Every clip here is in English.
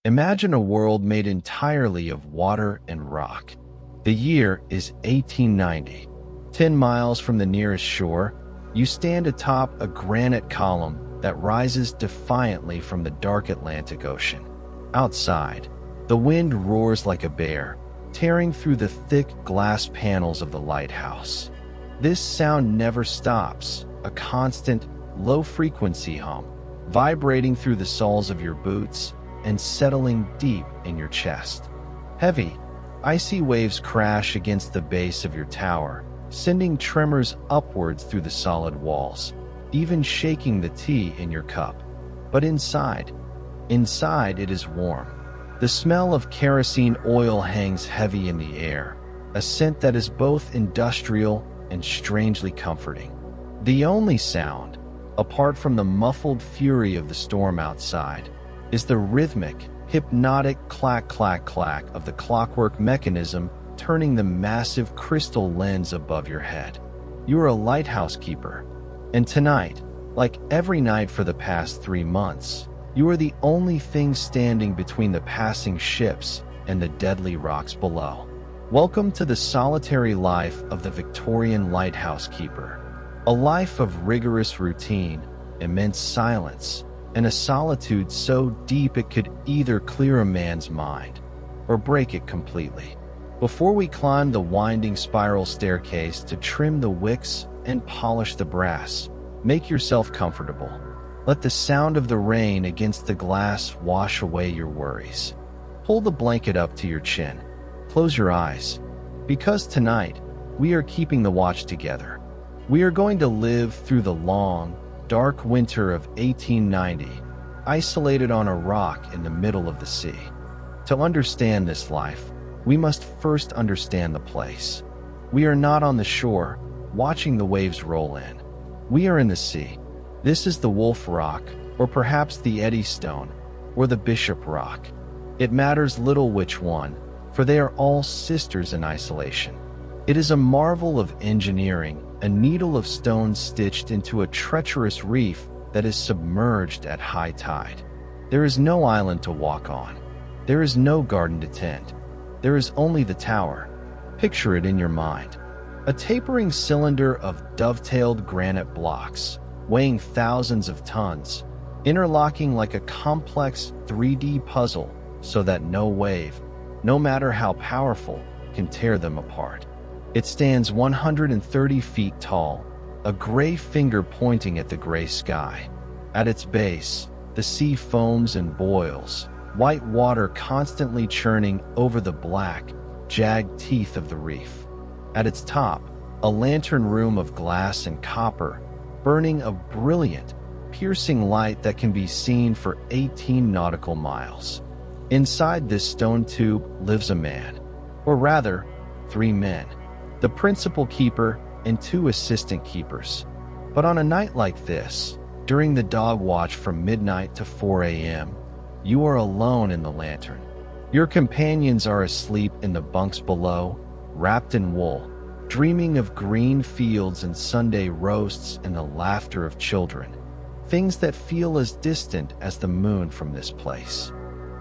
Imagine a world made entirely of water and rock. The year is 1890. 10 miles from the nearest shore, you stand atop a granite column that rises defiantly from the dark Atlantic Ocean. Outside, the wind roars like a bear, tearing through the thick glass panels of the lighthouse. This sound never stops, a constant, low-frequency hum, vibrating through the soles of your boots and settling deep in your chest. Heavy, icy waves crash against the base of your tower, sending tremors upwards through the solid walls, even shaking the tea in your cup. But inside it is warm. The smell of kerosene oil hangs heavy in the air, a scent that is both industrial and strangely comforting. The only sound, apart from the muffled fury of the storm outside, is the rhythmic, hypnotic clack-clack-clack of the clockwork mechanism turning the massive crystal lens above your head. You are a lighthouse keeper, and tonight, like every night for the past 3 months, you are the only thing standing between the passing ships and the deadly rocks below. Welcome to the solitary life of the Victorian lighthouse keeper, a life of rigorous routine, immense silence, and a solitude so deep it could either clear a man's mind or break it completely. Before we climb the winding spiral staircase to trim the wicks and polish the brass, make yourself comfortable. Let the sound of the rain against the glass wash away your worries. Pull the blanket up to your chin. Close your eyes, because tonight we are keeping the watch together. We are going to live through the long, dark winter of 1890, isolated on a rock in the middle of the sea. To understand this life, we must first understand the place. We are not on the shore, watching the waves roll in. We are in the sea. This is the Wolf Rock, or perhaps the Eddystone, or the Bishop Rock. It matters little which one, for they are all sisters in isolation. It is a marvel of engineering, a needle of stone stitched into a treacherous reef that is submerged at high tide. There is no island to walk on. There is no garden to tend. There is only the tower. Picture it in your mind. A tapering cylinder of dovetailed granite blocks, weighing thousands of tons, interlocking like a complex 3D puzzle so that no wave, no matter how powerful, can tear them apart. It stands 130 feet tall, a gray finger pointing at the gray sky. At its base, the sea foams and boils, white water constantly churning over the black, jagged teeth of the reef. At its top, a lantern room of glass and copper, burning a brilliant, piercing light that can be seen for 18 nautical miles. Inside this stone tube lives a man, or rather, 3 men, the principal keeper and 2 assistant keepers. But on a night like this, during the dog watch from midnight to 4 a.m., you are alone in the lantern. Your companions are asleep in the bunks below, wrapped in wool, dreaming of green fields and Sunday roasts and the laughter of children, things that feel as distant as the moon from this place.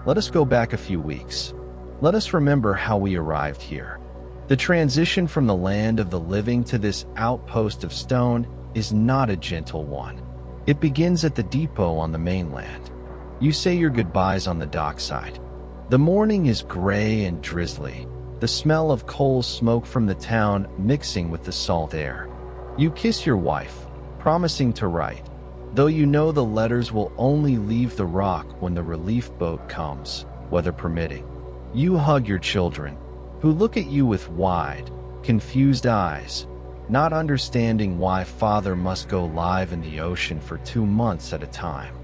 Let us go back a few weeks. Let us remember how we arrived here. The transition from the land of the living to this outpost of stone is not a gentle one. It begins at the depot on the mainland. You say your goodbyes on the dockside. The morning is gray and drizzly, the smell of coal smoke from the town mixing with the salt air. You kiss your wife, promising to write, though you know the letters will only leave the rock when the relief boat comes, weather permitting. You hug your children, who look at you with wide, confused eyes, not understanding why father must go live in the ocean for 2 months at a time.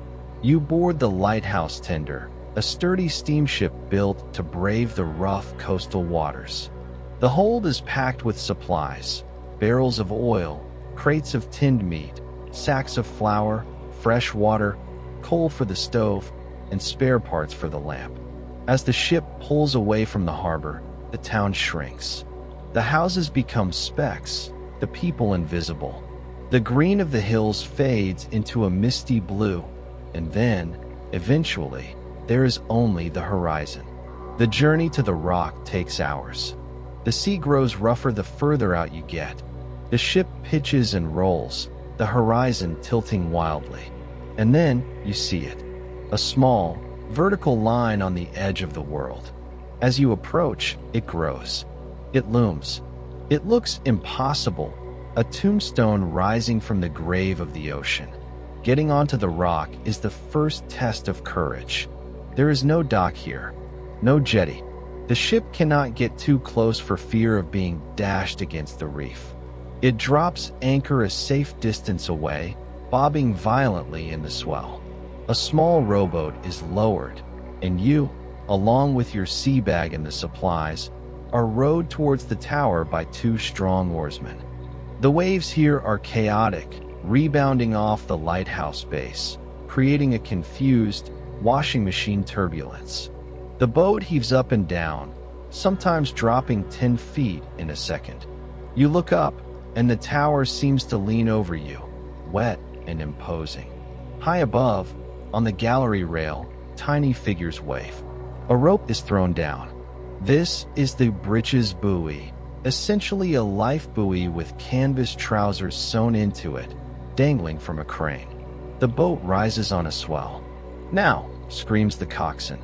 You board the Lighthouse tender, a sturdy steamship built to brave the rough coastal waters. The hold is packed with supplies, barrels of oil, crates of tinned meat, sacks of flour, fresh water, coal for the stove, and spare parts for the lamp. As the ship pulls away from the harbor, the town shrinks. The houses become specks, the people invisible. The green of the hills fades into a misty blue, and then, eventually, there is only the horizon. The journey to the rock takes hours. The sea grows rougher the further out you get. The ship pitches and rolls, the horizon tilting wildly. And then you see it, a small, vertical line on the edge of the world. As you approach, it grows. It looms. It looks impossible, a tombstone rising from the grave of the ocean. Getting onto the rock is the first test of courage. There is no dock here, no jetty. The ship cannot get too close for fear of being dashed against the reef. It drops anchor a safe distance away, bobbing violently in the swell. A small rowboat is lowered, and you, along with your sea bag and the supplies, are rowed towards the tower by two strong oarsmen. The waves here are chaotic, rebounding off the lighthouse base, creating a confused, washing machine turbulence. The boat heaves up and down, sometimes dropping 10 feet in a second. You look up, and the tower seems to lean over you, wet and imposing. High above, on the gallery rail, tiny figures wave. A rope is thrown down. This is the bridge's buoy, essentially a life buoy with canvas trousers sewn into it, dangling from a crane. The boat rises on a swell. "Now," screams the coxswain.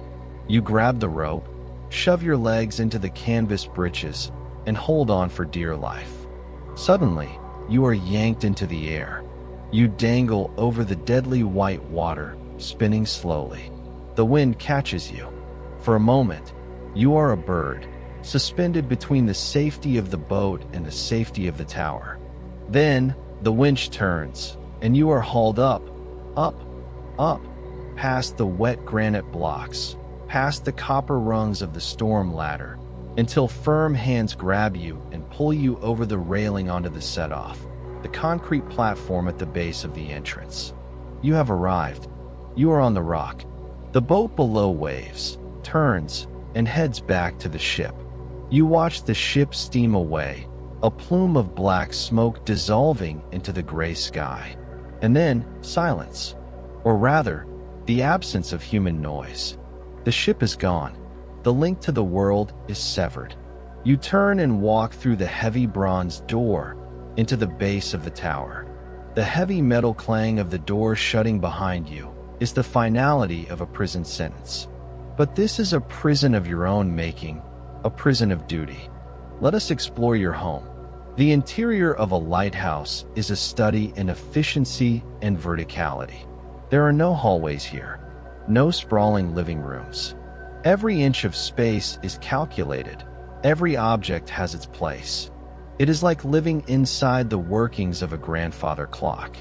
You grab the rope, shove your legs into the canvas breeches, and hold on for dear life. Suddenly, you are yanked into the air. You dangle over the deadly white water, spinning slowly. The wind catches you. For a moment, you are a bird, suspended between the safety of the boat and the safety of the tower. Then, the winch turns, and you are hauled up, past the wet granite blocks, past the copper rungs of the storm ladder, until firm hands grab you and pull you over the railing onto the set-off, the concrete platform at the base of the entrance. You have arrived. You are on the rock. The boat below waves, turns, and heads back to the ship. You watch the ship steam away, a plume of black smoke dissolving into the gray sky. And then, silence. Or rather, the absence of human noise. The ship is gone. The link to the world is severed. You turn and walk through the heavy bronze door into the base of the tower. The heavy metal clang of the door shutting behind you is the finality of a prison sentence. But this is a prison of your own making, a prison of duty. Let us explore your home. The interior of a lighthouse is a study in efficiency and verticality. There are no hallways here, no sprawling living rooms. Every inch of space is calculated. Every object has its place. It is like living inside the workings of a grandfather clock.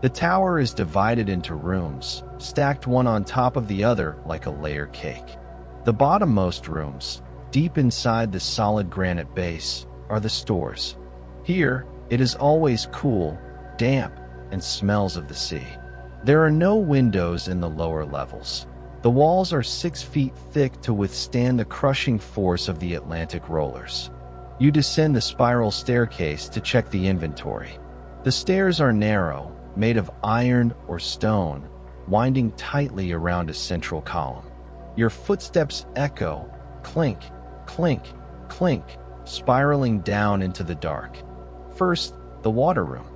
The tower is divided into rooms, stacked one on top of the other like a layer cake. The bottommost rooms, deep inside the solid granite base, are the stores. Here, it is always cool, damp, and smells of the sea. There are no windows in the lower levels. The walls are 6 feet thick to withstand the crushing force of the Atlantic rollers. You descend the spiral staircase to check the inventory. The stairs are narrow, made of iron or stone, winding tightly around a central column. Your footsteps echo, clink, clink, clink, spiraling down into the dark. First, the water room.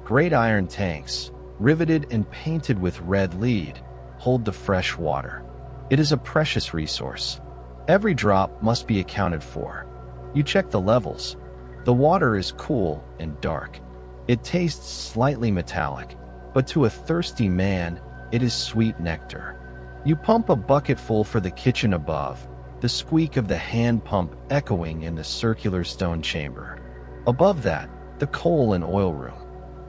Great iron tanks, riveted and painted with red lead, hold the fresh water. It is a precious resource. Every drop must be accounted for. You check the levels. The water is cool and dark. It tastes slightly metallic, but to a thirsty man, it is sweet nectar. You pump a bucketful for the kitchen above, the squeak of the hand pump echoing in the circular stone chamber. Above that, the coal and oil room.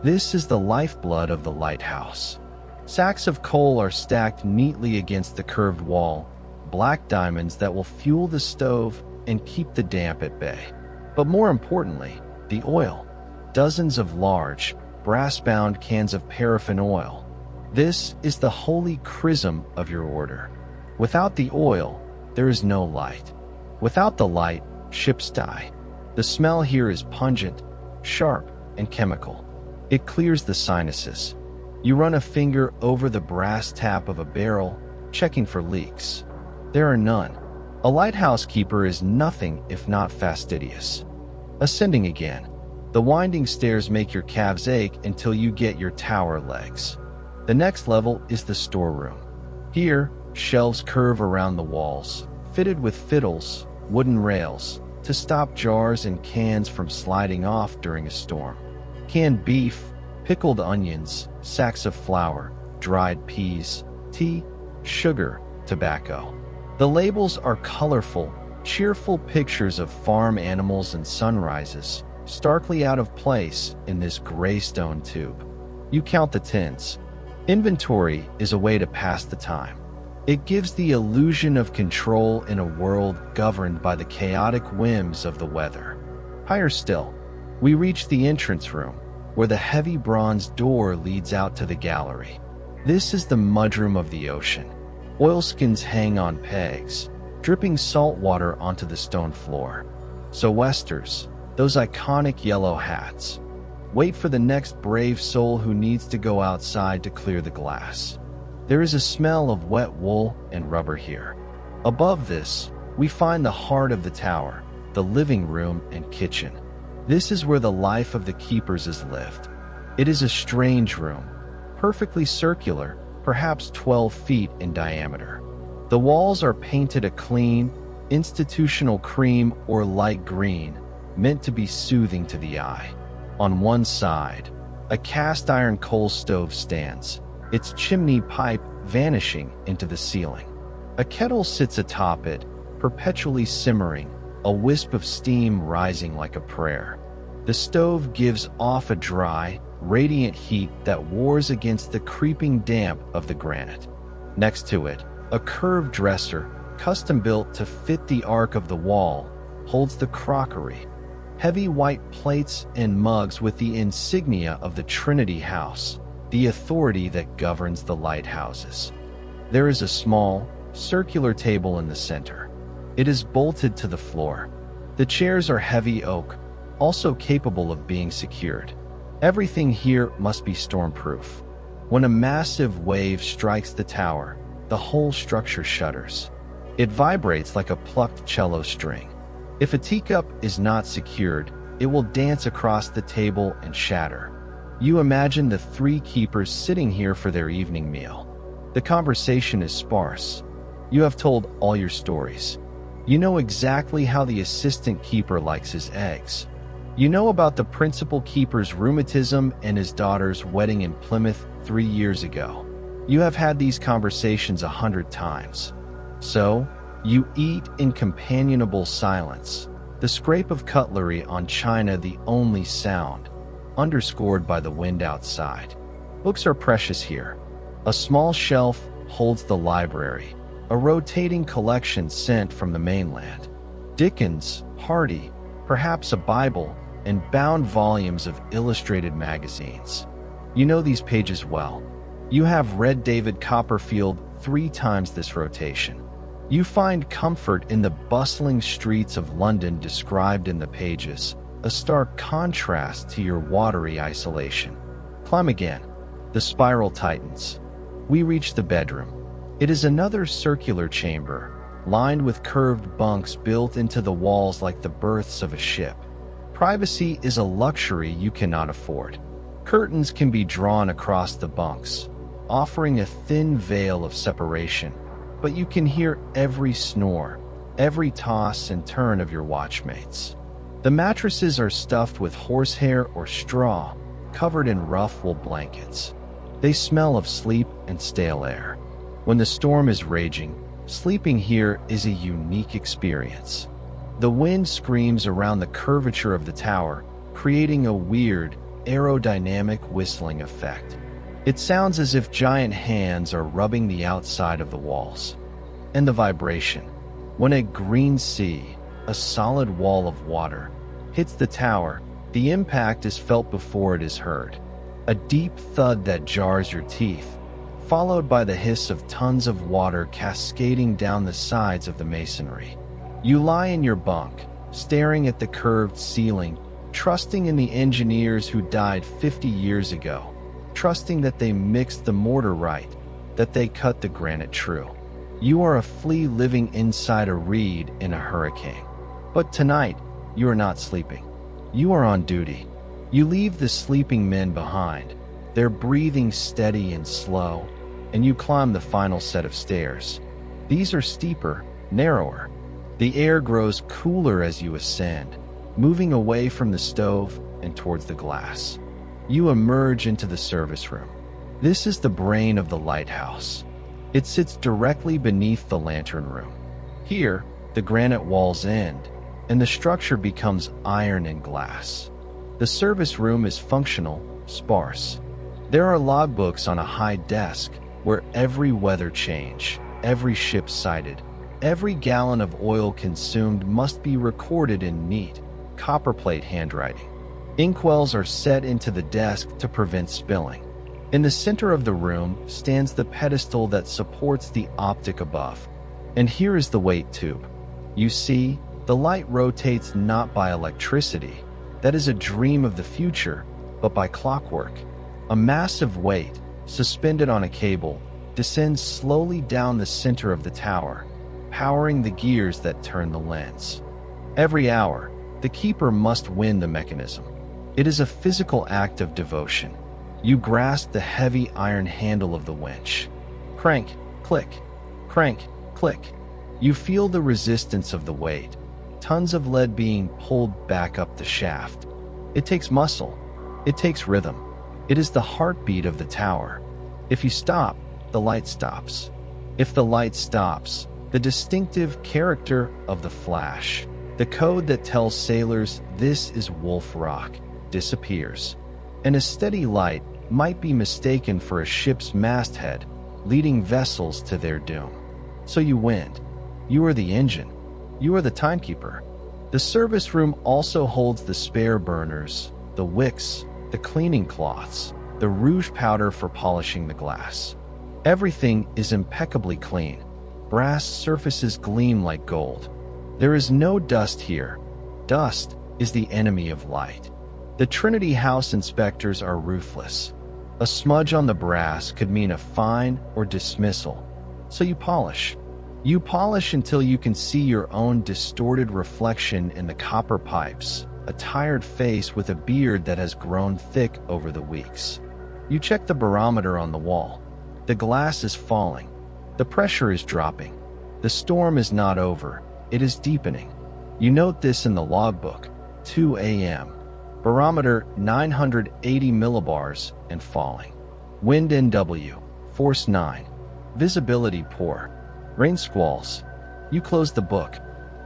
This is the lifeblood of the lighthouse. Sacks of coal are stacked neatly against the curved wall, black diamonds that will fuel the stove and keep the damp at bay. But more importantly, the oil. Dozens of large, brass-bound cans of paraffin oil. This is the holy chrism of your order. Without the oil, there is no light. Without the light, ships die. The smell here is pungent, sharp, and chemical. It clears the sinuses. You run a finger over the brass tap of a barrel, checking for leaks. There are none. A lighthouse keeper is nothing if not fastidious. Ascending again. The winding stairs make your calves ache until you get your tower legs. The next level is the storeroom. Here, shelves curve around the walls, fitted with fiddles, wooden rails, to stop jars and cans from sliding off during a storm. Canned beef, pickled onions, sacks of flour, dried peas, tea, sugar, tobacco. The labels are colorful, cheerful pictures of farm animals and sunrises, starkly out of place in this gray stone tube. You count the tins. Inventory is a way to pass the time. It gives the illusion of control in a world governed by the chaotic whims of the weather. Higher still, we reach the entrance room, where the heavy bronze door leads out to the gallery. This is the mudroom of the ocean. Oilskins hang on pegs, dripping salt water onto the stone floor. So westers, those iconic yellow hats, wait for the next brave soul who needs to go outside to clear the glass. There is a smell of wet wool and rubber here. Above this, we find the heart of the tower, the living room and kitchen. This is where the life of the keepers is lived. It is a strange room, perfectly circular, perhaps 12 feet in diameter. The walls are painted a clean, institutional cream or light green, meant to be soothing to the eye. On one side, a cast iron coal stove stands, its chimney pipe vanishing into the ceiling. A kettle sits atop it, perpetually simmering, a wisp of steam rising like a prayer. The stove gives off a dry, radiant heat that wars against the creeping damp of the granite. Next to it, a curved dresser, custom-built to fit the arc of the wall, holds the crockery, heavy white plates and mugs with the insignia of the Trinity House, the authority that governs the lighthouses. There is a small, circular table in the center. It is bolted to the floor. The chairs are heavy oak, also capable of being secured. Everything here must be stormproof. When a massive wave strikes the tower, the whole structure shudders. It vibrates like a plucked cello string. If a teacup is not secured, it will dance across the table and shatter. You imagine the three keepers sitting here for their evening meal. The conversation is sparse. You have told all your stories. You know exactly how the assistant keeper likes his eggs. You know about the principal keeper's rheumatism and his daughter's wedding in Plymouth 3 years ago. You have had these conversations 100 times. So, you eat in companionable silence, the scrape of cutlery on china the only sound, underscored by the wind outside. Books are precious here. A small shelf holds the library, a rotating collection sent from the mainland. Dickens, Hardy, perhaps a Bible, and bound volumes of illustrated magazines. You know these pages well. You have read David Copperfield 3 times this rotation. You find comfort in the bustling streets of London described in the pages, a stark contrast to your watery isolation. Climb again. The spiral tightens. We reach the bedroom. It is another circular chamber, lined with curved bunks built into the walls like the berths of a ship. Privacy is a luxury you cannot afford. Curtains can be drawn across the bunks, offering a thin veil of separation, but you can hear every snore, every toss and turn of your watchmates. The mattresses are stuffed with horsehair or straw, covered in rough wool blankets. They smell of sleep and stale air. When the storm is raging, sleeping here is a unique experience. The wind screams around the curvature of the tower, creating a weird, aerodynamic whistling effect. It sounds as if giant hands are rubbing the outside of the walls. And the vibration. When a green sea, a solid wall of water, hits the tower, the impact is felt before it is heard. A deep thud that jars your teeth, followed by the hiss of tons of water cascading down the sides of the masonry. You lie in your bunk, staring at the curved ceiling, trusting in the engineers who died 50 years ago, trusting that they mixed the mortar right, that they cut the granite true. You are a flea living inside a reed in a hurricane. But tonight, you are not sleeping. You are on duty. You leave the sleeping men behind, their breathing steady and slow, and you climb the final set of stairs. These are steeper, narrower. The air grows cooler as you ascend, moving away from the stove and towards the glass. You emerge into the service room. This is the brain of the lighthouse. It sits directly beneath the lantern room. Here, the granite walls end, and the structure becomes iron and glass. The service room is functional, sparse. There are logbooks on a high desk where every weather change, every ship sighted, every gallon of oil consumed must be recorded in neat, copperplate handwriting. Inkwells are set into the desk to prevent spilling. In the center of the room stands the pedestal that supports the optic above. And here is the weight tube. You see, the light rotates not by electricity, that is a dream of the future, but by clockwork. A massive weight, suspended on a cable, descends slowly down the center of the tower, powering the gears that turn the lens. Every hour, the keeper must win the mechanism. It is a physical act of devotion. You grasp the heavy iron handle of the winch. Crank, click, crank, click. You feel the resistance of the weight, tons of lead being pulled back up the shaft. It takes muscle. It takes rhythm. It is the heartbeat of the tower. If you stop, the light stops. If the light stops, the distinctive character of the flash, the code that tells sailors this is Wolf Rock, disappears. And a steady light might be mistaken for a ship's masthead, leading vessels to their doom. So you wind. You are the engine. You are the timekeeper. The service room also holds the spare burners, the wicks, the cleaning cloths, the rouge powder for polishing the glass. Everything is impeccably clean. Brass surfaces gleam like gold. There is no dust here. Dust is the enemy of light. The Trinity House inspectors are ruthless. A smudge on the brass could mean a fine or dismissal. So you polish. You polish until you can see your own distorted reflection in the copper pipes, a tired face with a beard that has grown thick over the weeks. You check the barometer on the wall. The glass is falling. The pressure is dropping. The storm is not over. It is deepening. You note this in the logbook. 2 a.m. Barometer 980 millibars and falling. Wind NW, force 9. Visibility poor. Rain squalls. You close the book.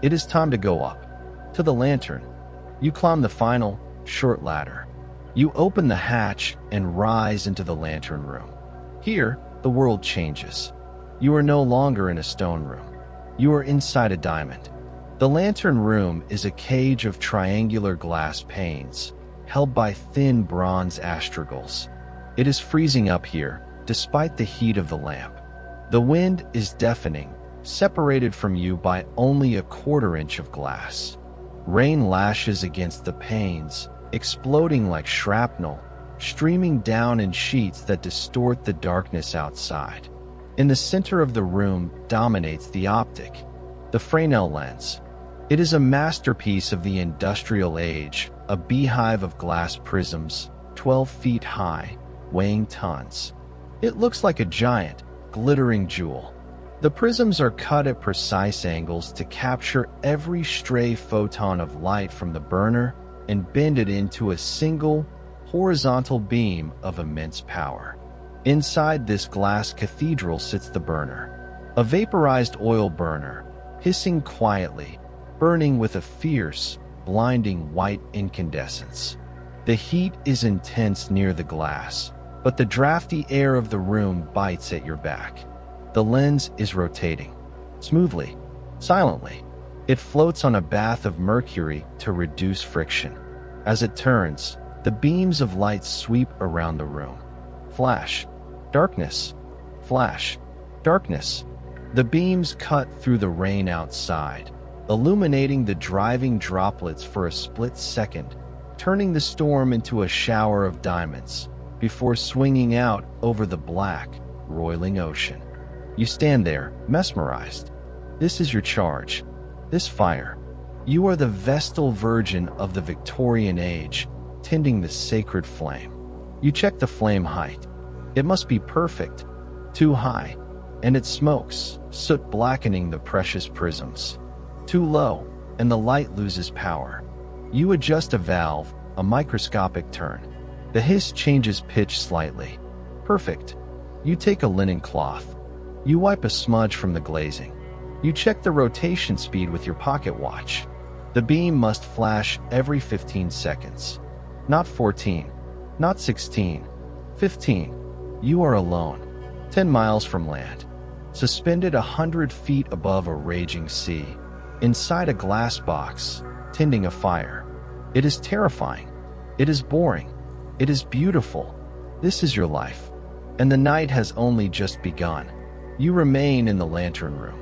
It is time to go up. To the lantern. You climb the final, short ladder. You open the hatch and rise into the lantern room. Here, the world changes. You are no longer in a stone room. You are inside a diamond. The lantern room is a cage of triangular glass panes, held by thin bronze astragals. It is freezing up here, despite the heat of the lamp. The wind is deafening, separated from you by only a quarter-inch of glass. Rain lashes against the panes, exploding like shrapnel, streaming down in sheets that distort the darkness outside. In the center of the room dominates the optic, the Fresnel lens. It is a masterpiece of the industrial age, a beehive of glass prisms, 12 feet high, weighing tons. It looks like a giant, glittering jewel. The prisms are cut at precise angles to capture every stray photon of light from the burner and bend it into a single, horizontal beam of immense power. Inside this glass cathedral sits the burner, a vaporized oil burner, hissing quietly, burning with a fierce, blinding white incandescence. The heat is intense near the glass, but the drafty air of the room bites at your back. The lens is rotating. Smoothly, silently. It floats on a bath of mercury to reduce friction. As it turns, the beams of light sweep around the room. Flash. Darkness. Flash. Darkness. The beams cut through the rain outside, illuminating the driving droplets for a split second, turning the storm into a shower of diamonds, before swinging out over the black, roiling ocean. You stand there, mesmerized. This is your charge. This fire. You are the Vestal Virgin of the Victorian age, tending the sacred flame. You check the flame height. It must be perfect, too high, and it smokes, soot blackening the precious prisms. Too low, and the light loses power. You adjust a valve, a microscopic turn. The hiss changes pitch slightly. Perfect. You take a linen cloth. You wipe a smudge from the glazing. You check the rotation speed with your pocket watch. The beam must flash every 15 seconds. Not 14, not 16, 15. You are alone, 10 miles from land, suspended 100 feet above a raging sea, inside a glass box, tending a fire. It is terrifying. It is boring. It is beautiful. This is your life. And the night has only just begun. You remain in the lantern room.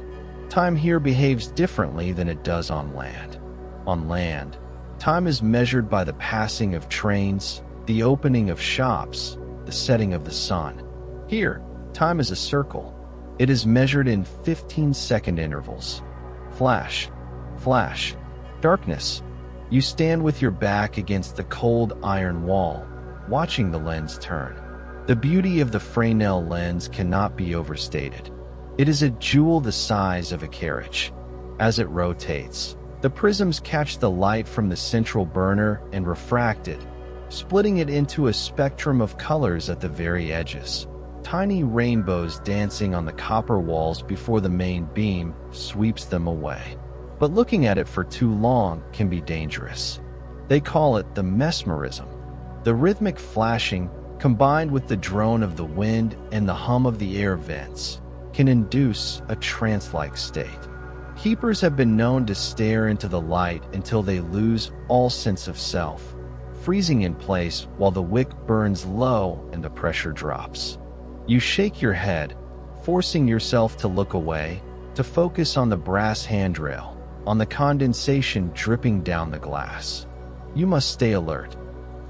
Time here behaves differently than it does on land. On land, time is measured by the passing of trains, the opening of shops, the setting of the sun. Here, time is a circle. It is measured in 15-second intervals. Flash, flash, darkness. You stand with your back against the cold iron wall, watching the lens turn. The beauty of the Fresnel lens cannot be overstated. It is a jewel the size of a carriage. As it rotates, the prisms catch the light from the central burner and refract it, splitting it into a spectrum of colors at the very edges. Tiny rainbows dancing on the copper walls before the main beam sweeps them away. But looking at it for too long can be dangerous. They call it the mesmerism. The rhythmic flashing, combined with the drone of the wind and the hum of the air vents, can induce a trance-like state. Keepers have been known to stare into the light until they lose all sense of self, freezing in place while the wick burns low and the pressure drops. You shake your head, forcing yourself to look away, to focus on the brass handrail, on the condensation dripping down the glass. You must stay alert.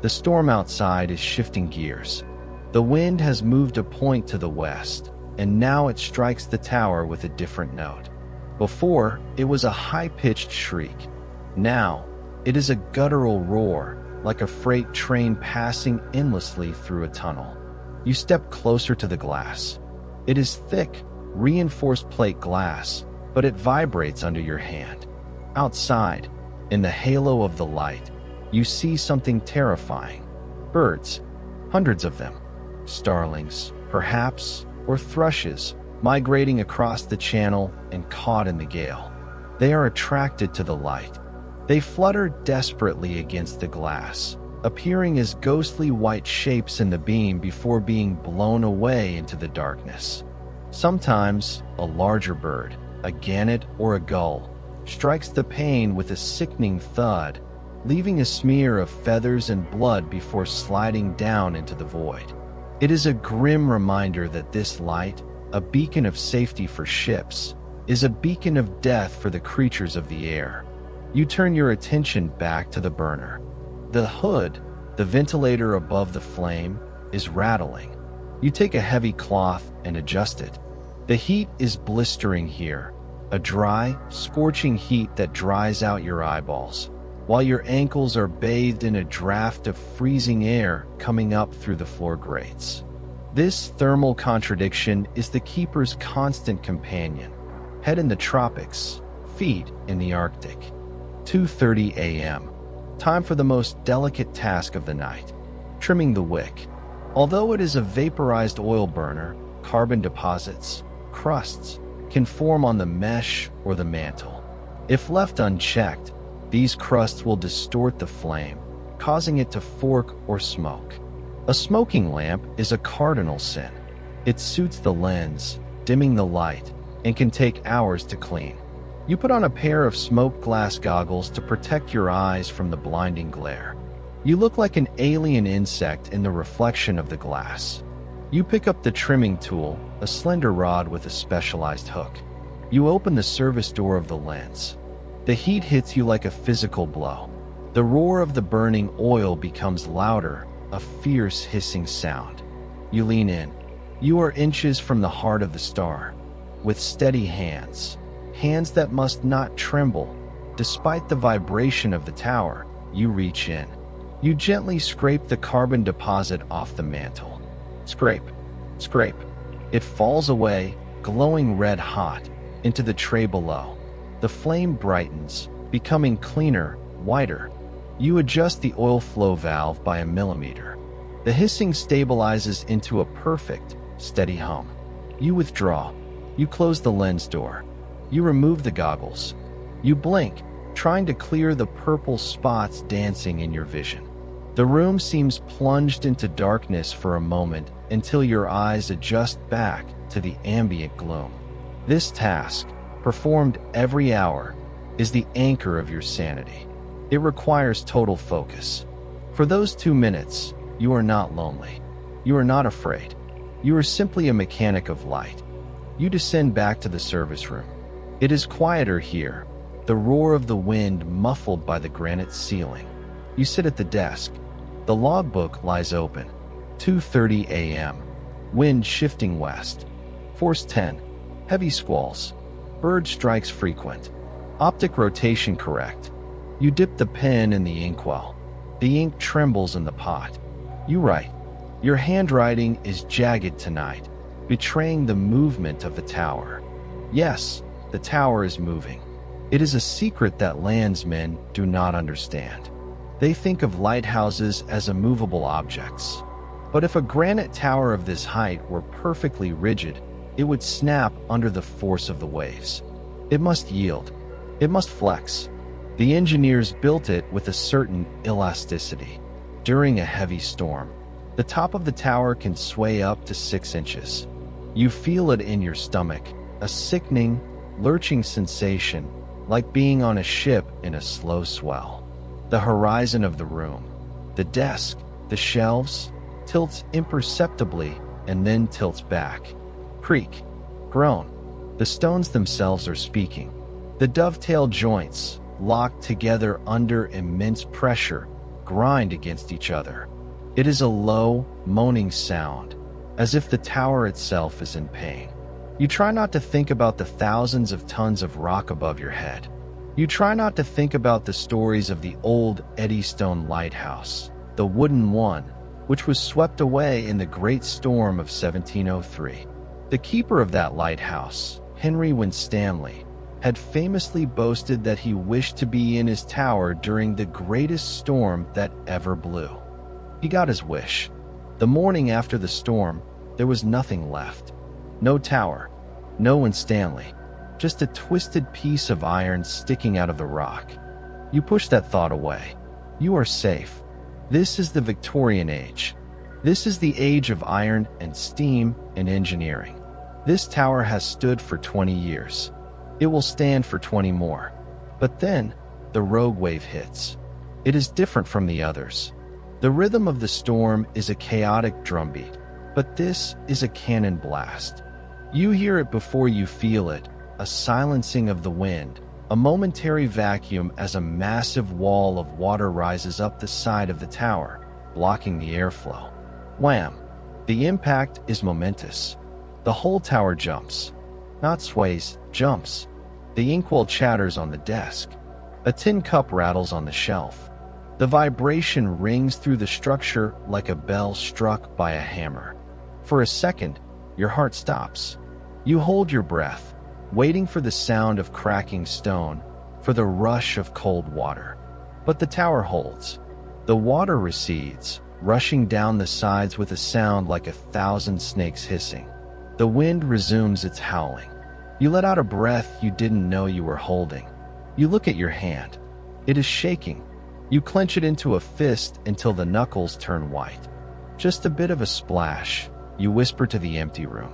The storm outside is shifting gears. The wind has moved a point to the west, and now it strikes the tower with a different note. Before, it was a high-pitched shriek. Now, it is a guttural roar, like a freight train passing endlessly through a tunnel. You step closer to the glass. It is thick, reinforced plate glass, but it vibrates under your hand. Outside, in the halo of the light, you see something terrifying. Birds, hundreds of them. Starlings, perhaps, or thrushes, migrating across the channel and caught in the gale. They are attracted to the light. They flutter desperately against the glass, appearing as ghostly white shapes in the beam before being blown away into the darkness. Sometimes, a larger bird, a gannet or a gull, strikes the pane with a sickening thud, leaving a smear of feathers and blood before sliding down into the void. It is a grim reminder that this light, a beacon of safety for ships, is a beacon of death for the creatures of the air. You turn your attention back to the burner. The hood, the ventilator above the flame, is rattling. You take a heavy cloth and adjust it. The heat is blistering here, a dry, scorching heat that dries out your eyeballs, while your ankles are bathed in a draft of freezing air coming up through the floor grates. This thermal contradiction is the keeper's constant companion. Head in the tropics, feet in the Arctic. 2:30 a.m. Time for the most delicate task of the night, trimming the wick. Although it is a vaporized oil burner, carbon deposits, crusts, can form on the mesh or the mantle. If left unchecked, these crusts will distort the flame, causing it to fork or smoke. A smoking lamp is a cardinal sin. It suits the lens, dimming the light, and can take hours to clean. You put on a pair of smoked glass goggles to protect your eyes from the blinding glare. You look like an alien insect in the reflection of the glass. You pick up the trimming tool, a slender rod with a specialized hook. You open the service door of the lens. The heat hits you like a physical blow. The roar of the burning oil becomes louder, a fierce hissing sound. You lean in. You are inches from the heart of the star. with steady hands, hands that must not tremble. Despite the vibration of the tower, you reach in. You gently scrape the carbon deposit off the mantle. Scrape, scrape. It falls away, glowing red hot, into the tray below. The flame brightens, becoming cleaner, whiter. You adjust the oil flow valve by a millimeter. The hissing stabilizes into a perfect, steady hum. You withdraw. You close the lens door. You remove the goggles. You blink, trying to clear the purple spots dancing in your vision. The room seems plunged into darkness for a moment until your eyes adjust back to the ambient gloom. This task, performed every hour, is the anchor of your sanity. It requires total focus. For those 2 minutes, you are not lonely. You are not afraid. You are simply a mechanic of light. You descend back to the service room. It is quieter here, the roar of the wind muffled by the granite ceiling. You sit at the desk. The logbook lies open. 2:30 a.m. Wind shifting west. Force 10. Heavy squalls. Bird strikes frequent. Optic rotation correct. You dip the pen in the inkwell. The ink trembles in the pot. You write. Your handwriting is jagged tonight, betraying the movement of the tower. Yes, the tower is moving. It is a secret that landsmen do not understand. They think of lighthouses as immovable objects. But if a granite tower of this height were perfectly rigid, it would snap under the force of the waves. It must yield. It must flex. The engineers built it with a certain elasticity. During a heavy storm, the top of the tower can sway up to 6 inches. You feel it in your stomach, a sickening, lurching sensation, like being on a ship in a slow swell. The horizon of the room, the desk, the shelves, tilts imperceptibly and then tilts back. Creak, groan. The stones themselves are speaking. The dovetail joints, locked together under immense pressure, grind against each other. It is a low, moaning sound, as if the tower itself is in pain. You try not to think about the thousands of tons of rock above your head. You try not to think about the stories of the old Eddystone Lighthouse, the wooden one, which was swept away in the Great Storm of 1703. The keeper of that lighthouse, Henry Winstanley, had famously boasted that he wished to be in his tower during the greatest storm that ever blew. He got his wish. The morning after the storm, there was nothing left. No tower, no Winstanley, just a twisted piece of iron sticking out of the rock. You push that thought away. You are safe. This is the Victorian age. This is the age of iron and steam and engineering. This tower has stood for 20 years. It will stand for 20 more. But then, the rogue wave hits. It is different from the others. The rhythm of the storm is a chaotic drumbeat, but this is a cannon blast. You hear it before you feel it, a silencing of the wind, a momentary vacuum as a massive wall of water rises up the side of the tower, blocking the airflow. Wham! The impact is momentous. The whole tower jumps. Not sways, jumps. The inkwell chatters on the desk. A tin cup rattles on the shelf. The vibration rings through the structure like a bell struck by a hammer. For a second, your heart stops. You hold your breath, waiting for the sound of cracking stone, for the rush of cold water. But the tower holds. The water recedes, rushing down the sides with a sound like 1,000 snakes hissing. The wind resumes its howling. You let out a breath you didn't know you were holding. You look at your hand. It is shaking. You clench it into a fist until the knuckles turn white. Just a bit of a splash, you whisper to the empty room.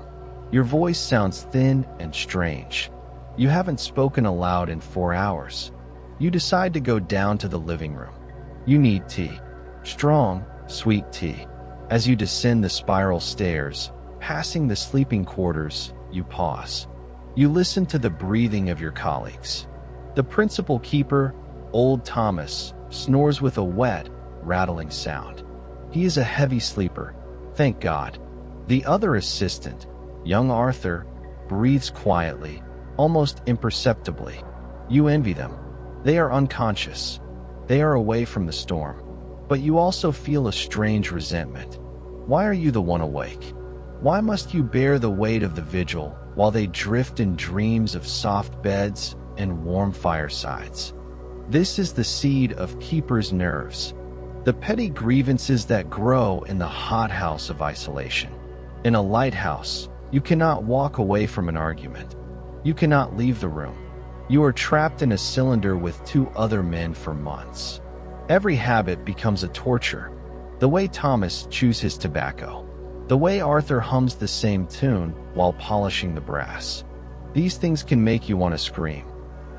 Your voice sounds thin and strange. You haven't spoken aloud in 4 hours. You decide to go down to the living room. You need tea. Strong, sweet tea. As you descend the spiral stairs, passing the sleeping quarters, you pause. You listen to the breathing of your colleagues. The principal keeper, old Thomas, snores with a wet, rattling sound. He is a heavy sleeper, thank God. The other assistant, young Arthur, breathes quietly, almost imperceptibly. You envy them. They are unconscious. They are away from the storm. But you also feel a strange resentment. Why are you the one awake? Why must you bear the weight of the vigil while they drift in dreams of soft beds and warm firesides? This is the seed of keepers' nerves, the petty grievances that grow in the hothouse of isolation. In a lighthouse, you cannot walk away from an argument. You cannot leave the room. You are trapped in a cylinder with two other men for months. Every habit becomes a torture. The way Thomas chews his tobacco. The way Arthur hums the same tune while polishing the brass. These things can make you want to scream.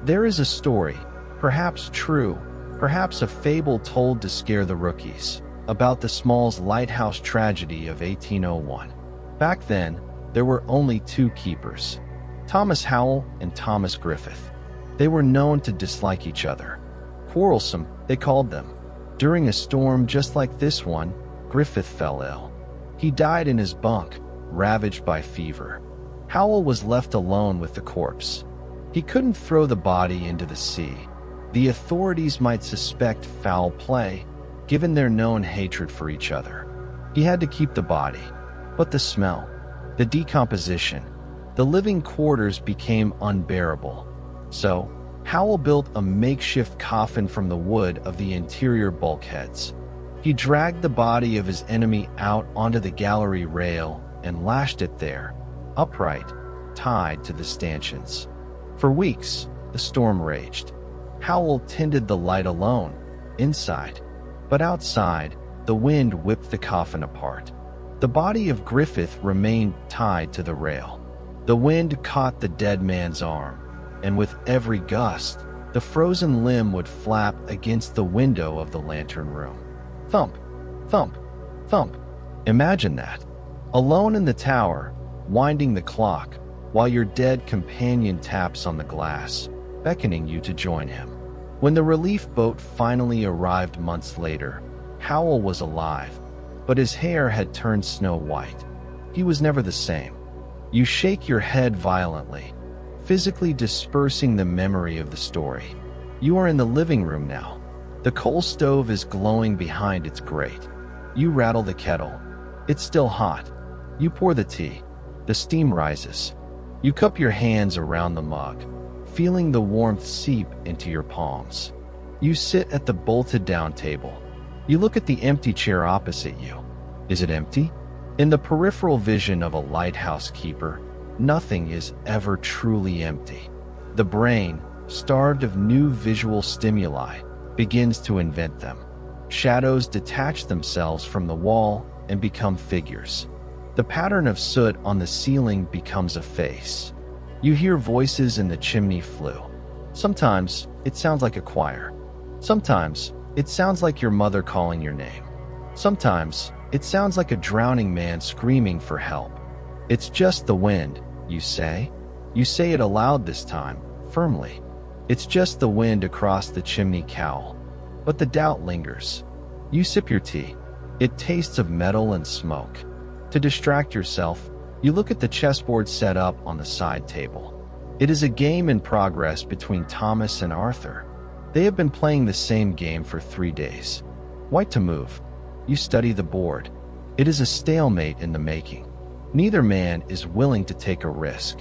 There is a story, perhaps true, perhaps a fable told to scare the rookies, about the Smalls Lighthouse tragedy of 1801. Back then, there were only two keepers, Thomas Howell and Thomas Griffith. They were known to dislike each other. Quarrelsome, they called them. During a storm just like this one, Griffith fell ill. He died in his bunk, ravaged by fever. Howell was left alone with the corpse. He couldn't throw the body into the sea. The authorities might suspect foul play, given their known hatred for each other. He had to keep the body. But the smell, the decomposition, the living quarters became unbearable. So, Howell built a makeshift coffin from the wood of the interior bulkheads. He dragged the body of his enemy out onto the gallery rail and lashed it there, upright, tied to the stanchions. For weeks, the storm raged. Howell tended the light alone, inside. But outside, the wind whipped the coffin apart. The body of Griffith remained tied to the rail. The wind caught the dead man's arm, and with every gust, the frozen limb would flap against the window of the lantern room. Thump, thump, thump. Imagine that. Alone in the tower, winding the clock, while your dead companion taps on the glass, beckoning you to join him. When the relief boat finally arrived months later, Howell was alive, but his hair had turned snow white. He was never the same. You shake your head violently, physically dispersing the memory of the story. You are in the living room now. The coal stove is glowing behind its grate. You rattle the kettle. It's still hot. You pour the tea. The steam rises. You cup your hands around the mug, feeling the warmth seep into your palms. You sit at the bolted-down table. You look at the empty chair opposite you. Is it empty? In the peripheral vision of a lighthouse keeper, nothing is ever truly empty. The brain, starved of new visual stimuli, begins to invent them. Shadows detach themselves from the wall and become figures. The pattern of soot on the ceiling becomes a face. You hear voices in the chimney flue. Sometimes it sounds like a choir. Sometimes it sounds like your mother calling your name. Sometimes it sounds like a drowning man screaming for help. It's just the wind, you say. You say it aloud this time, firmly. It's just the wind across the chimney cowl. But the doubt lingers. You sip your tea. It tastes of metal and smoke. To distract yourself, you look at the chessboard set up on the side table. It is a game in progress between Thomas and Arthur. They have been playing the same game for 3 days. White to move. You study the board. It is a stalemate in the making. Neither man is willing to take a risk.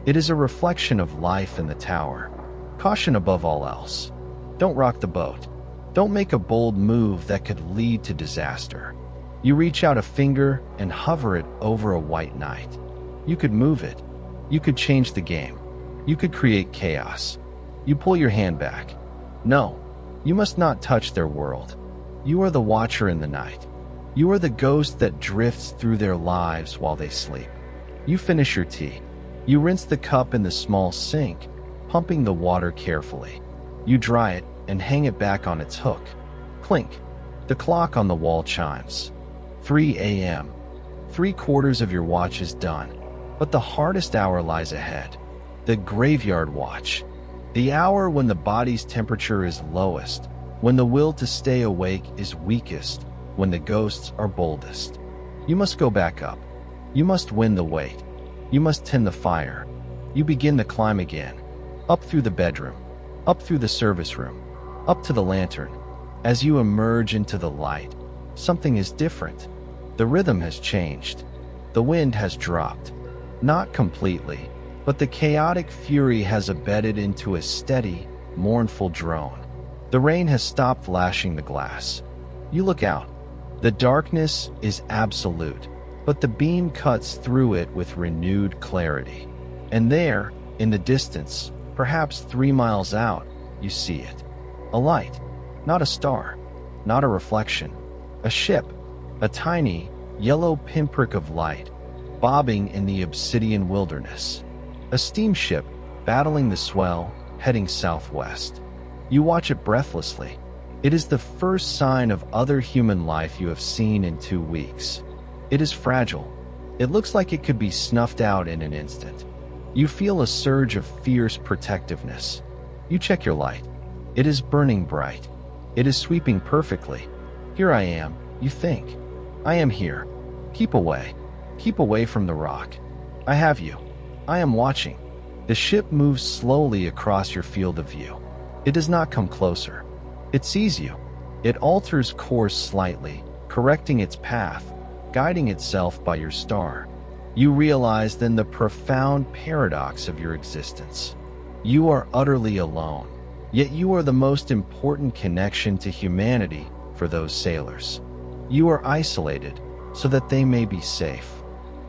It is a reflection of life in the tower. Caution above all else. Don't rock the boat. Don't make a bold move that could lead to disaster. You reach out a finger and hover it over a white knight. You could move it. You could change the game. You could create chaos. You pull your hand back. No, you must not touch their world. You are the watcher in the night. You are the ghost that drifts through their lives while they sleep. You finish your tea. You rinse the cup in the small sink, pumping the water carefully. You dry it and hang it back on its hook. Clink. The clock on the wall chimes. 3 a.m. 3/4 of your watch is done, but the hardest hour lies ahead. The graveyard watch. The hour when the body's temperature is lowest, when the will to stay awake is weakest, when the ghosts are boldest. You must go back up. You must win the wait. You must tend the fire. You begin the climb again. Up through the bedroom, up through the service room, up to the lantern. As you emerge into the light, something is different. The rhythm has changed. The wind has dropped. Not completely, but the chaotic fury has abated into a steady, mournful drone. The rain has stopped lashing the glass. You look out. The darkness is absolute, but the beam cuts through it with renewed clarity. And there, in the distance, perhaps 3 miles out, you see it. A light, not a star, not a reflection. A ship, a tiny, yellow pinprick of light, bobbing in the obsidian wilderness. A steamship, battling the swell, heading southwest. You watch it breathlessly. It is the first sign of other human life you have seen in 2 weeks. It is fragile. It looks like it could be snuffed out in an instant. You feel a surge of fierce protectiveness. You check your light. It is burning bright. It is sweeping perfectly. Here I am, you think. I am here. Keep away. Keep away from the rock. I have you. I am watching. The ship moves slowly across your field of view. It does not come closer. It sees you. It alters course slightly, correcting its path, guiding itself by your star. You realize then the profound paradox of your existence. You are utterly alone, yet you are the most important connection to humanity for those sailors. You are isolated so that they may be safe.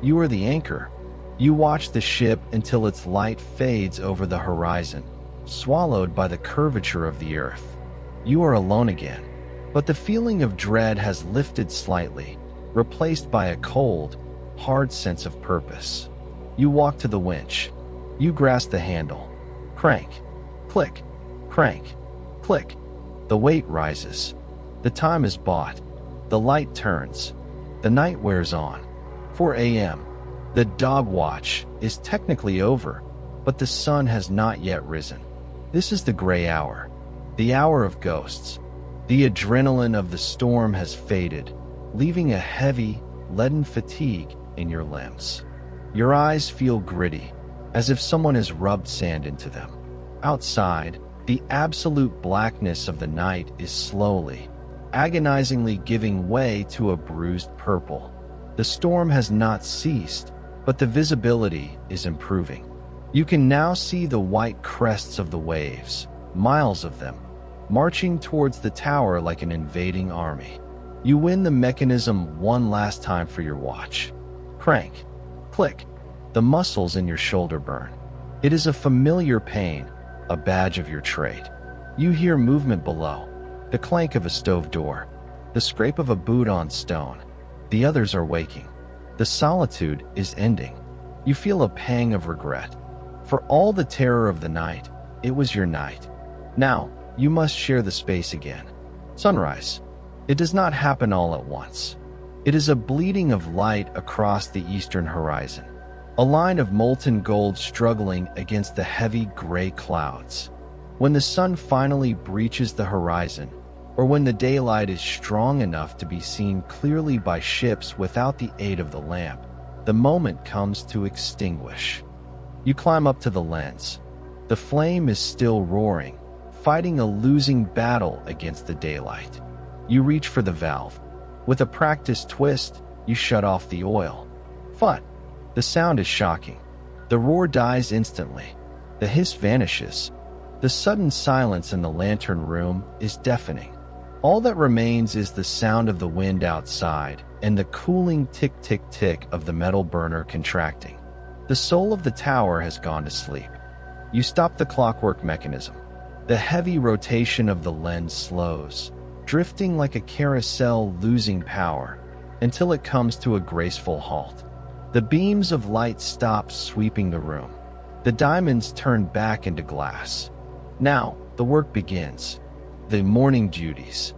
You are the anchor. You watch the ship until its light fades over the horizon, swallowed by the curvature of the earth. You are alone again, but the feeling of dread has lifted slightly, replaced by a cold, hard sense of purpose. You walk to the winch. You grasp the handle. Crank. Click. Crank. Click. The weight rises. The time is bought. The light turns. The night wears on. 4 a.m. The dog watch is technically over, but the sun has not yet risen. This is the gray hour, the hour of ghosts. The adrenaline of the storm has faded, leaving a heavy, leaden fatigue in your limbs. Your eyes feel gritty, as if someone has rubbed sand into them. Outside, the absolute blackness of the night is slowly, agonizingly giving way to a bruised purple. The storm has not ceased, but the visibility is improving. You can now see the white crests of the waves, miles of them, marching towards the tower like an invading army. You win the mechanism one last time for your watch. Crank. Click. The muscles in your shoulder burn. It is a familiar pain, a badge of your trade. You hear movement below, the clank of a stove door, the scrape of a boot on stone. The others are waking. The solitude is ending. You feel a pang of regret. For all the terror of the night, it was your night. Now, you must share the space again. Sunrise. It does not happen all at once. It is a bleeding of light across the eastern horizon, a line of molten gold struggling against the heavy gray clouds. When the sun finally breaches the horizon, or when the daylight is strong enough to be seen clearly by ships without the aid of the lamp, the moment comes to extinguish. You climb up to the lens. The flame is still roaring, fighting a losing battle against the daylight. You reach for the valve. With a practiced twist, you shut off the oil. But the sound is shocking. The roar dies instantly. The hiss vanishes. The sudden silence in the lantern room is deafening. All that remains is the sound of the wind outside and the cooling tick-tick-tick of the metal burner contracting. The soul of the tower has gone to sleep. You stop the clockwork mechanism. The heavy rotation of the lens slows, drifting like a carousel losing power, until it comes to a graceful halt. The beams of light stop sweeping the room. The diamonds turn back into glass. Now, the work begins. The morning duties.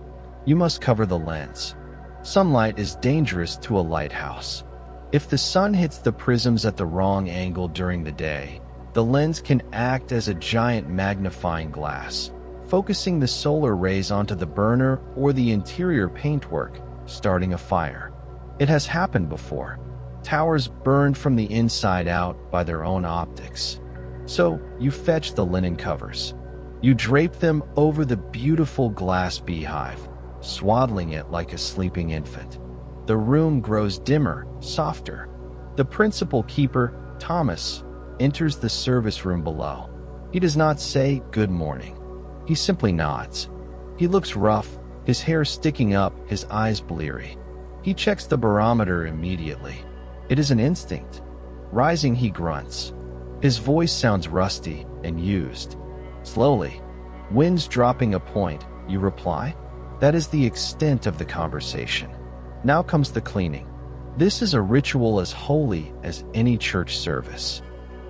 You must cover the lens. Sunlight is dangerous to a lighthouse. If the sun hits the prisms at the wrong angle during the day, the lens can act as a giant magnifying glass, focusing the solar rays onto the burner or the interior paintwork, starting a fire. It has happened before. Towers burned from the inside out by their own optics. So you fetch the linen covers. You drape them over the beautiful glass beehive, swaddling it like a sleeping infant. The room grows dimmer, softer. The principal keeper, Thomas, enters the service room below. He does not say good morning. He simply nods. He looks rough, his hair sticking up, his eyes bleary. He checks the barometer immediately. It is an instinct. Rising, he grunts. His voice sounds rusty and used. Slowly, winds dropping a point, you reply. That is the extent of the conversation. Now comes the cleaning. This is a ritual as holy as any church service.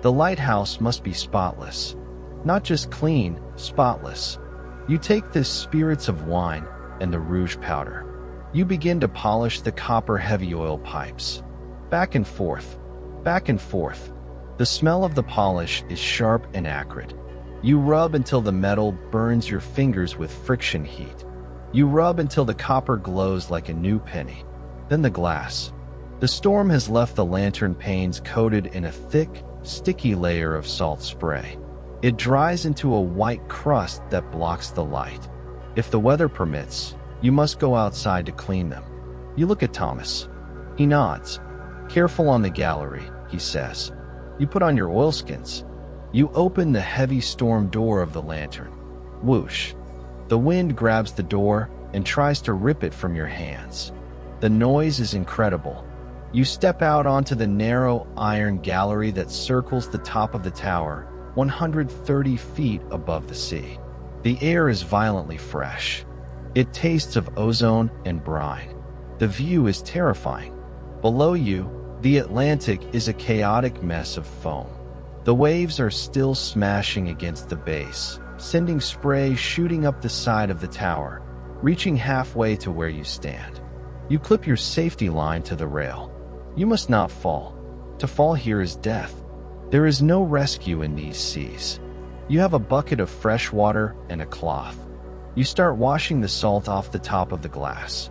The lighthouse must be spotless. Not just clean, spotless. You take the spirits of wine and the rouge powder. You begin to polish the copper heavy oil pipes. Back and forth, back and forth. The smell of the polish is sharp and acrid. You rub until the metal burns your fingers with friction heat. You rub until the copper glows like a new penny. Then the glass. The storm has left the lantern panes coated in a thick, sticky layer of salt spray. It dries into a white crust that blocks the light. If the weather permits, you must go outside to clean them. You look at Thomas. He nods. Careful on the gallery, he says. You put on your oilskins. You open the heavy storm door of the lantern. Whoosh. The wind grabs the door and tries to rip it from your hands. The noise is incredible. You step out onto the narrow iron gallery that circles the top of the tower, 130 feet above the sea. The air is violently fresh. It tastes of ozone and brine. The view is terrifying. Below you, the Atlantic is a chaotic mess of foam. The waves are still smashing against the base, sending spray shooting up the side of the tower, reaching halfway to where you stand. You clip your safety line to the rail. You must not fall. To fall here is death. There is no rescue in these seas. You have a bucket of fresh water and a cloth. You start washing the salt off the top of the glass.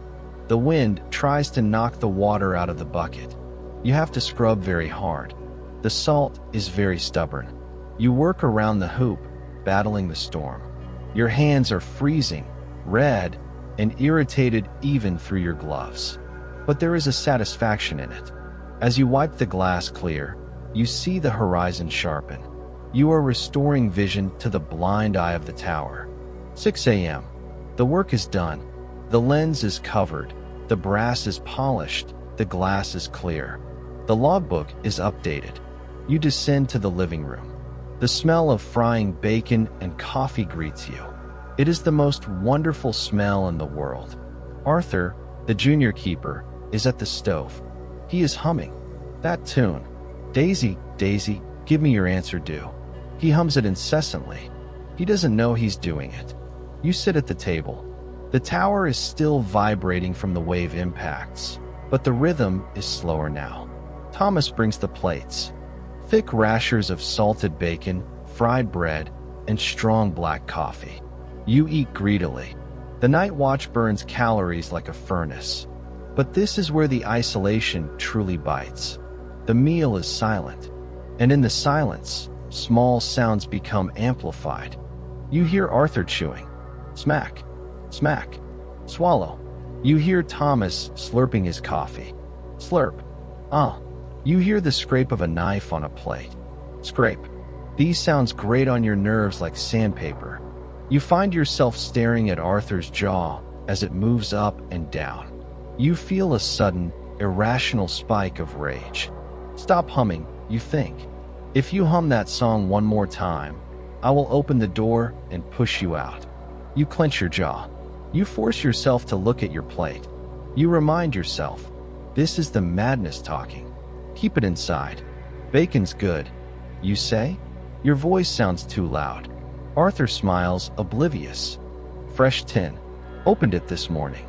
The wind tries to knock the water out of the bucket. You have to scrub very hard. The salt is very stubborn. You work around the hoop, battling the storm. Your hands are freezing, red, and irritated even through your gloves. But there is a satisfaction in it. As you wipe the glass clear, you see the horizon sharpen. You are restoring vision to the blind eye of the tower. 6 a.m. The work is done. The lens is covered. The brass is polished. The glass is clear. The logbook is updated. You descend to the living room. The smell of frying bacon and coffee greets you. It is the most wonderful smell in the world. Arthur, the junior keeper, is at the stove. He is humming that tune. Daisy, Daisy, give me your answer due. He hums it incessantly. He doesn't know he's doing it. You sit at the table. The tower is still vibrating from the wave impacts, but the rhythm is slower now. Thomas brings the plates. Thick rashers of salted bacon, fried bread, and strong black coffee. You eat greedily. The night watch burns calories like a furnace. But this is where the isolation truly bites. The meal is silent. And in the silence, small sounds become amplified. You hear Arthur chewing. Smack, smack, swallow. You hear Thomas slurping his coffee. Slurp. Ah. You hear the scrape of a knife on a plate. Scrape. These sounds grate on your nerves like sandpaper. You find yourself staring at Arthur's jaw as it moves up and down. You feel a sudden, irrational spike of rage. Stop humming, you think. If you hum that song one more time, I will open the door and push you out. You clench your jaw. You force yourself to look at your plate. You remind yourself, this is the madness talking. Keep it inside. Bacon's good. You say? Your voice sounds too loud. Arthur smiles, oblivious. Fresh tin. Opened it this morning.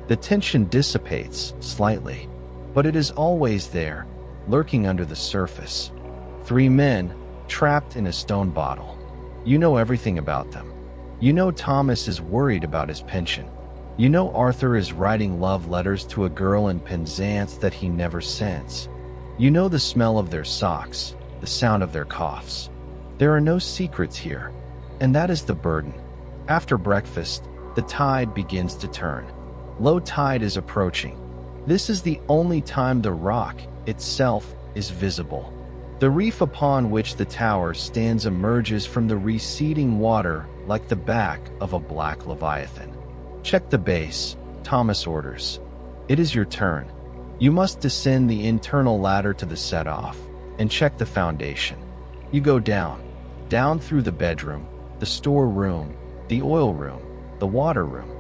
The tension dissipates slightly, but it is always there, lurking under the surface. 3 men, trapped in a stone bottle. You know everything about them. You know Thomas is worried about his pension. You know Arthur is writing love letters to a girl in Penzance that he never sends. You know the smell of their socks, the sound of their coughs. There are no secrets here, and that is the burden. After breakfast, the tide begins to turn. Low tide is approaching. This is the only time the rock itself is visible. The reef upon which the tower stands emerges from the receding water like the back of a black leviathan. Check the base, Thomas orders. It is your turn. You must descend the internal ladder to the set-off and check the foundation. You go down through the bedroom, the storeroom, the oil room, the water room,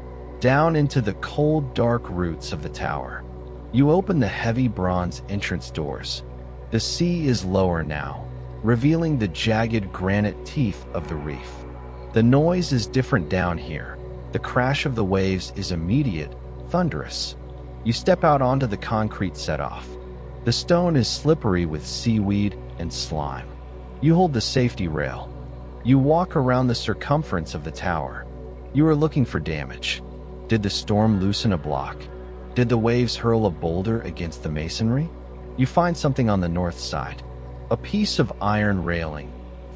down into the cold, dark roots of the tower. You open the heavy bronze entrance doors. The sea is lower now, revealing the jagged granite teeth of the reef. The noise is different down here. The crash of the waves is immediate, thunderous. You step out onto the concrete set-off. The stone is slippery with seaweed and slime. You hold the safety rail. You walk around the circumference of the tower. You are looking for damage. Did the storm loosen a block? Did the waves hurl a boulder against the masonry? You find something on the north side. A piece of iron railing,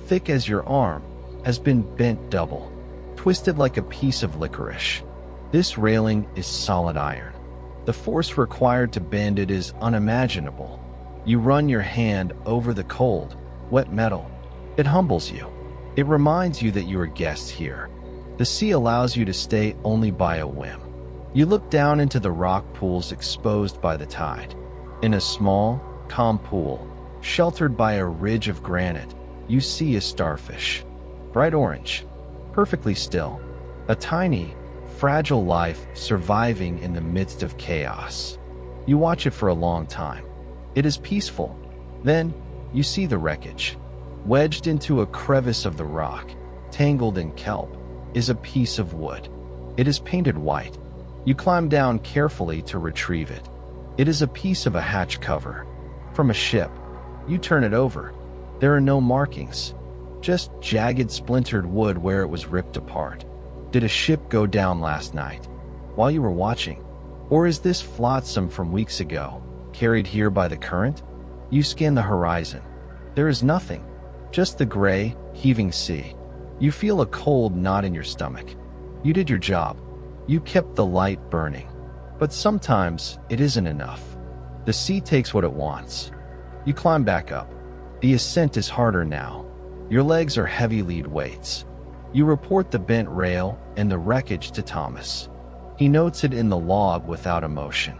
thick as your arm, has been bent double, twisted like a piece of licorice. This railing is solid iron. The force required to bend it is unimaginable. You run your hand over the cold, wet metal. It humbles you. It reminds you that you are guests here. The sea allows you to stay only by a whim. You look down into the rock pools exposed by the tide. In a small, calm pool, sheltered by a ridge of granite, you see a starfish. Bright orange, perfectly still. A tiny, fragile life surviving in the midst of chaos. You watch it for a long time. It is peaceful. Then, you see the wreckage. Wedged into a crevice of the rock, tangled in kelp, is a piece of wood. It is painted white. You climb down carefully to retrieve it. It is a piece of a hatch cover. From a ship. You turn it over. There are no markings. Just jagged, splintered wood where it was ripped apart. Did a ship go down last night, while you were watching? Or is this flotsam from weeks ago, carried here by the current? You scan the horizon. There is nothing. Just the gray, heaving sea. You feel a cold knot in your stomach. You did your job. You kept the light burning. But sometimes it isn't enough. The sea takes what it wants. You climb back up. The ascent is harder now. Your legs are heavy lead weights. You report the bent rail and the wreckage to Thomas. He notes it in the log without emotion.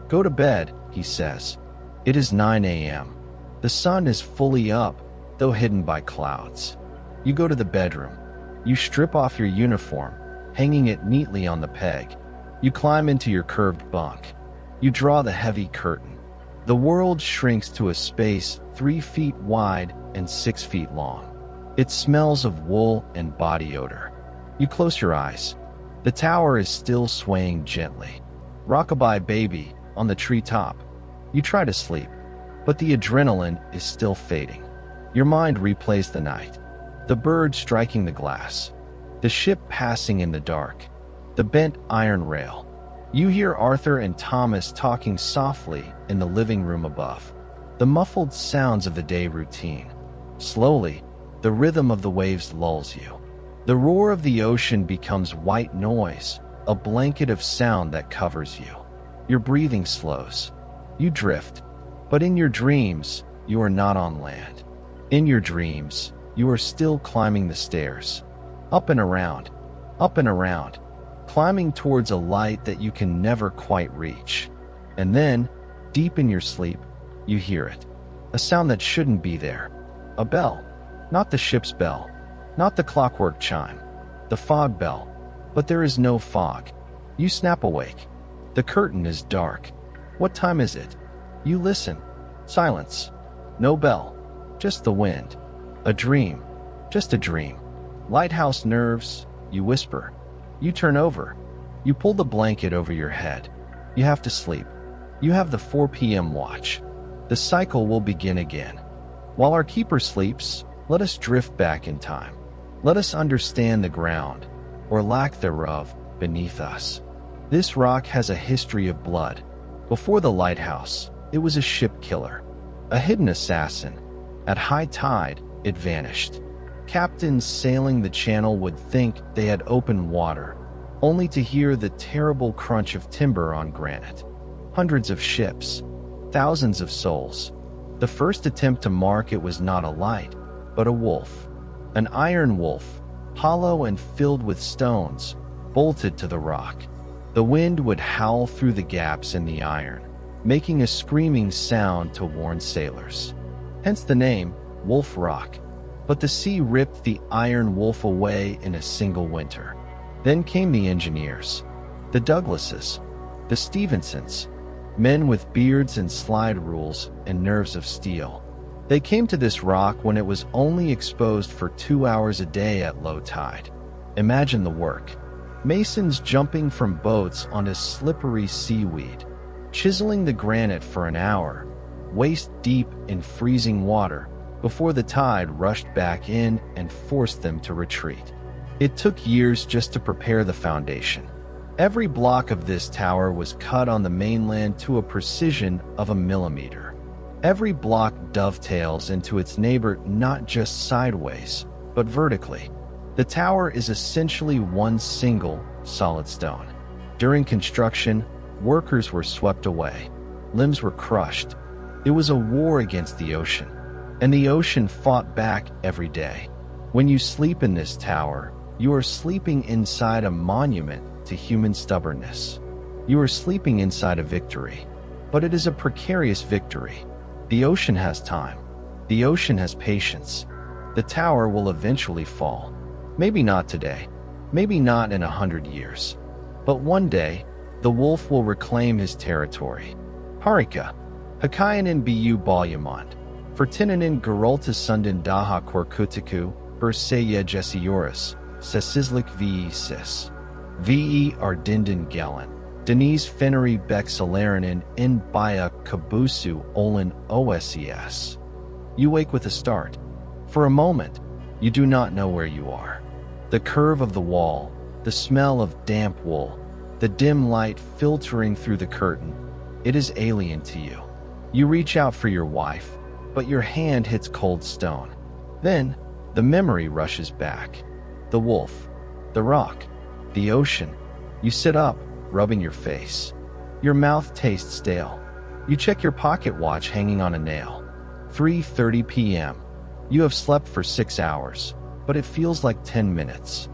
Go to bed, he says. It is 9 a.m. The sun is fully up, though hidden by clouds. You go to the bedroom. You strip off your uniform, hanging it neatly on the peg. You climb into your curved bunk. You draw the heavy curtain. The world shrinks to a space 3 feet wide and 6 feet long. It smells of wool and body odor. You close your eyes. The tower is still swaying gently. Rockabye baby on the treetop. You try to sleep, but the adrenaline is still fading. Your mind replays the night. The bird striking the glass. The ship passing in the dark. The bent iron rail. You hear Arthur and Thomas talking softly in the living room above. The muffled sounds of the day routine. Slowly, the rhythm of the waves lulls you. The roar of the ocean becomes white noise, a blanket of sound that covers you. Your breathing slows. You drift. But in your dreams, you are not on land. In your dreams, you are still climbing the stairs. Up and around, climbing towards a light that you can never quite reach. And then, deep in your sleep, you hear it. A sound that shouldn't be there. A bell. Not the ship's bell. Not the clockwork chime. The fog bell. But there is no fog. You snap awake. The curtain is dark. What time is it? You listen. Silence. No bell. Just the wind. A dream. Just a dream. Lighthouse nerves. You whisper. You turn over. You pull the blanket over your head. You have to sleep. You have the 4 p.m. watch. The cycle will begin again. While our keeper sleeps, let us drift back in time. Let us understand the ground, or lack thereof, beneath us. This rock has a history of blood. Before the lighthouse, it was a ship killer. A hidden assassin. At high tide, it vanished. Captains sailing the channel would think they had open water, only to hear the terrible crunch of timber on granite. Hundreds of ships, thousands of souls. The first attempt to mark it was not a light, but a wolf. An iron wolf, hollow and filled with stones, bolted to the rock. The wind would howl through the gaps in the iron, making a screaming sound to warn sailors. Hence the name, Wolf Rock. But the sea ripped the iron wolf away in a single winter. Then came the engineers, the Douglases, the Stevensons, men with beards and slide rules and nerves of steel. They came to this rock when it was only exposed for 2 hours a day at low tide. Imagine the work. Masons jumping from boats onto slippery seaweed, chiseling the granite for an hour, waist deep in freezing water, before the tide rushed back in and forced them to retreat. It took years just to prepare the foundation. Every block of this tower was cut on the mainland to a precision of a millimeter. Every block dovetails into its neighbor not just sideways, but vertically. The tower is essentially one single, solid stone. During construction, workers were swept away. Limbs were crushed. It was a war against the ocean. And the ocean fought back every day. When you sleep in this tower, you are sleeping inside a monument to human stubbornness. You are sleeping inside a victory. But it is a precarious victory. The ocean has time. The ocean has patience. The tower will eventually fall. Maybe not today. Maybe not in 100 years. But one day, the wolf will reclaim his territory. Harika, Hakayanin bu Balyamond. Fertinanin Geralta Sundan Daha Korkutiku, Bersaya Jesiorus, Sesislik ve Sis. Ve Ardindan Gelen. Denise Fennery Bexalaranin in Baya Kabusu Olin OSES. You wake with a start. For a moment, you do not know where you are. The curve of the wall, the smell of damp wool, the dim light filtering through the curtain, it is alien to you. You reach out for your wife, but your hand hits cold stone. Then, the memory rushes back. The wolf, the rock, the ocean. You sit up, rubbing your face. Your mouth tastes stale. You check your pocket watch hanging on a nail. 3:30 p.m. You have slept for 6 hours, but it feels like 10 minutes.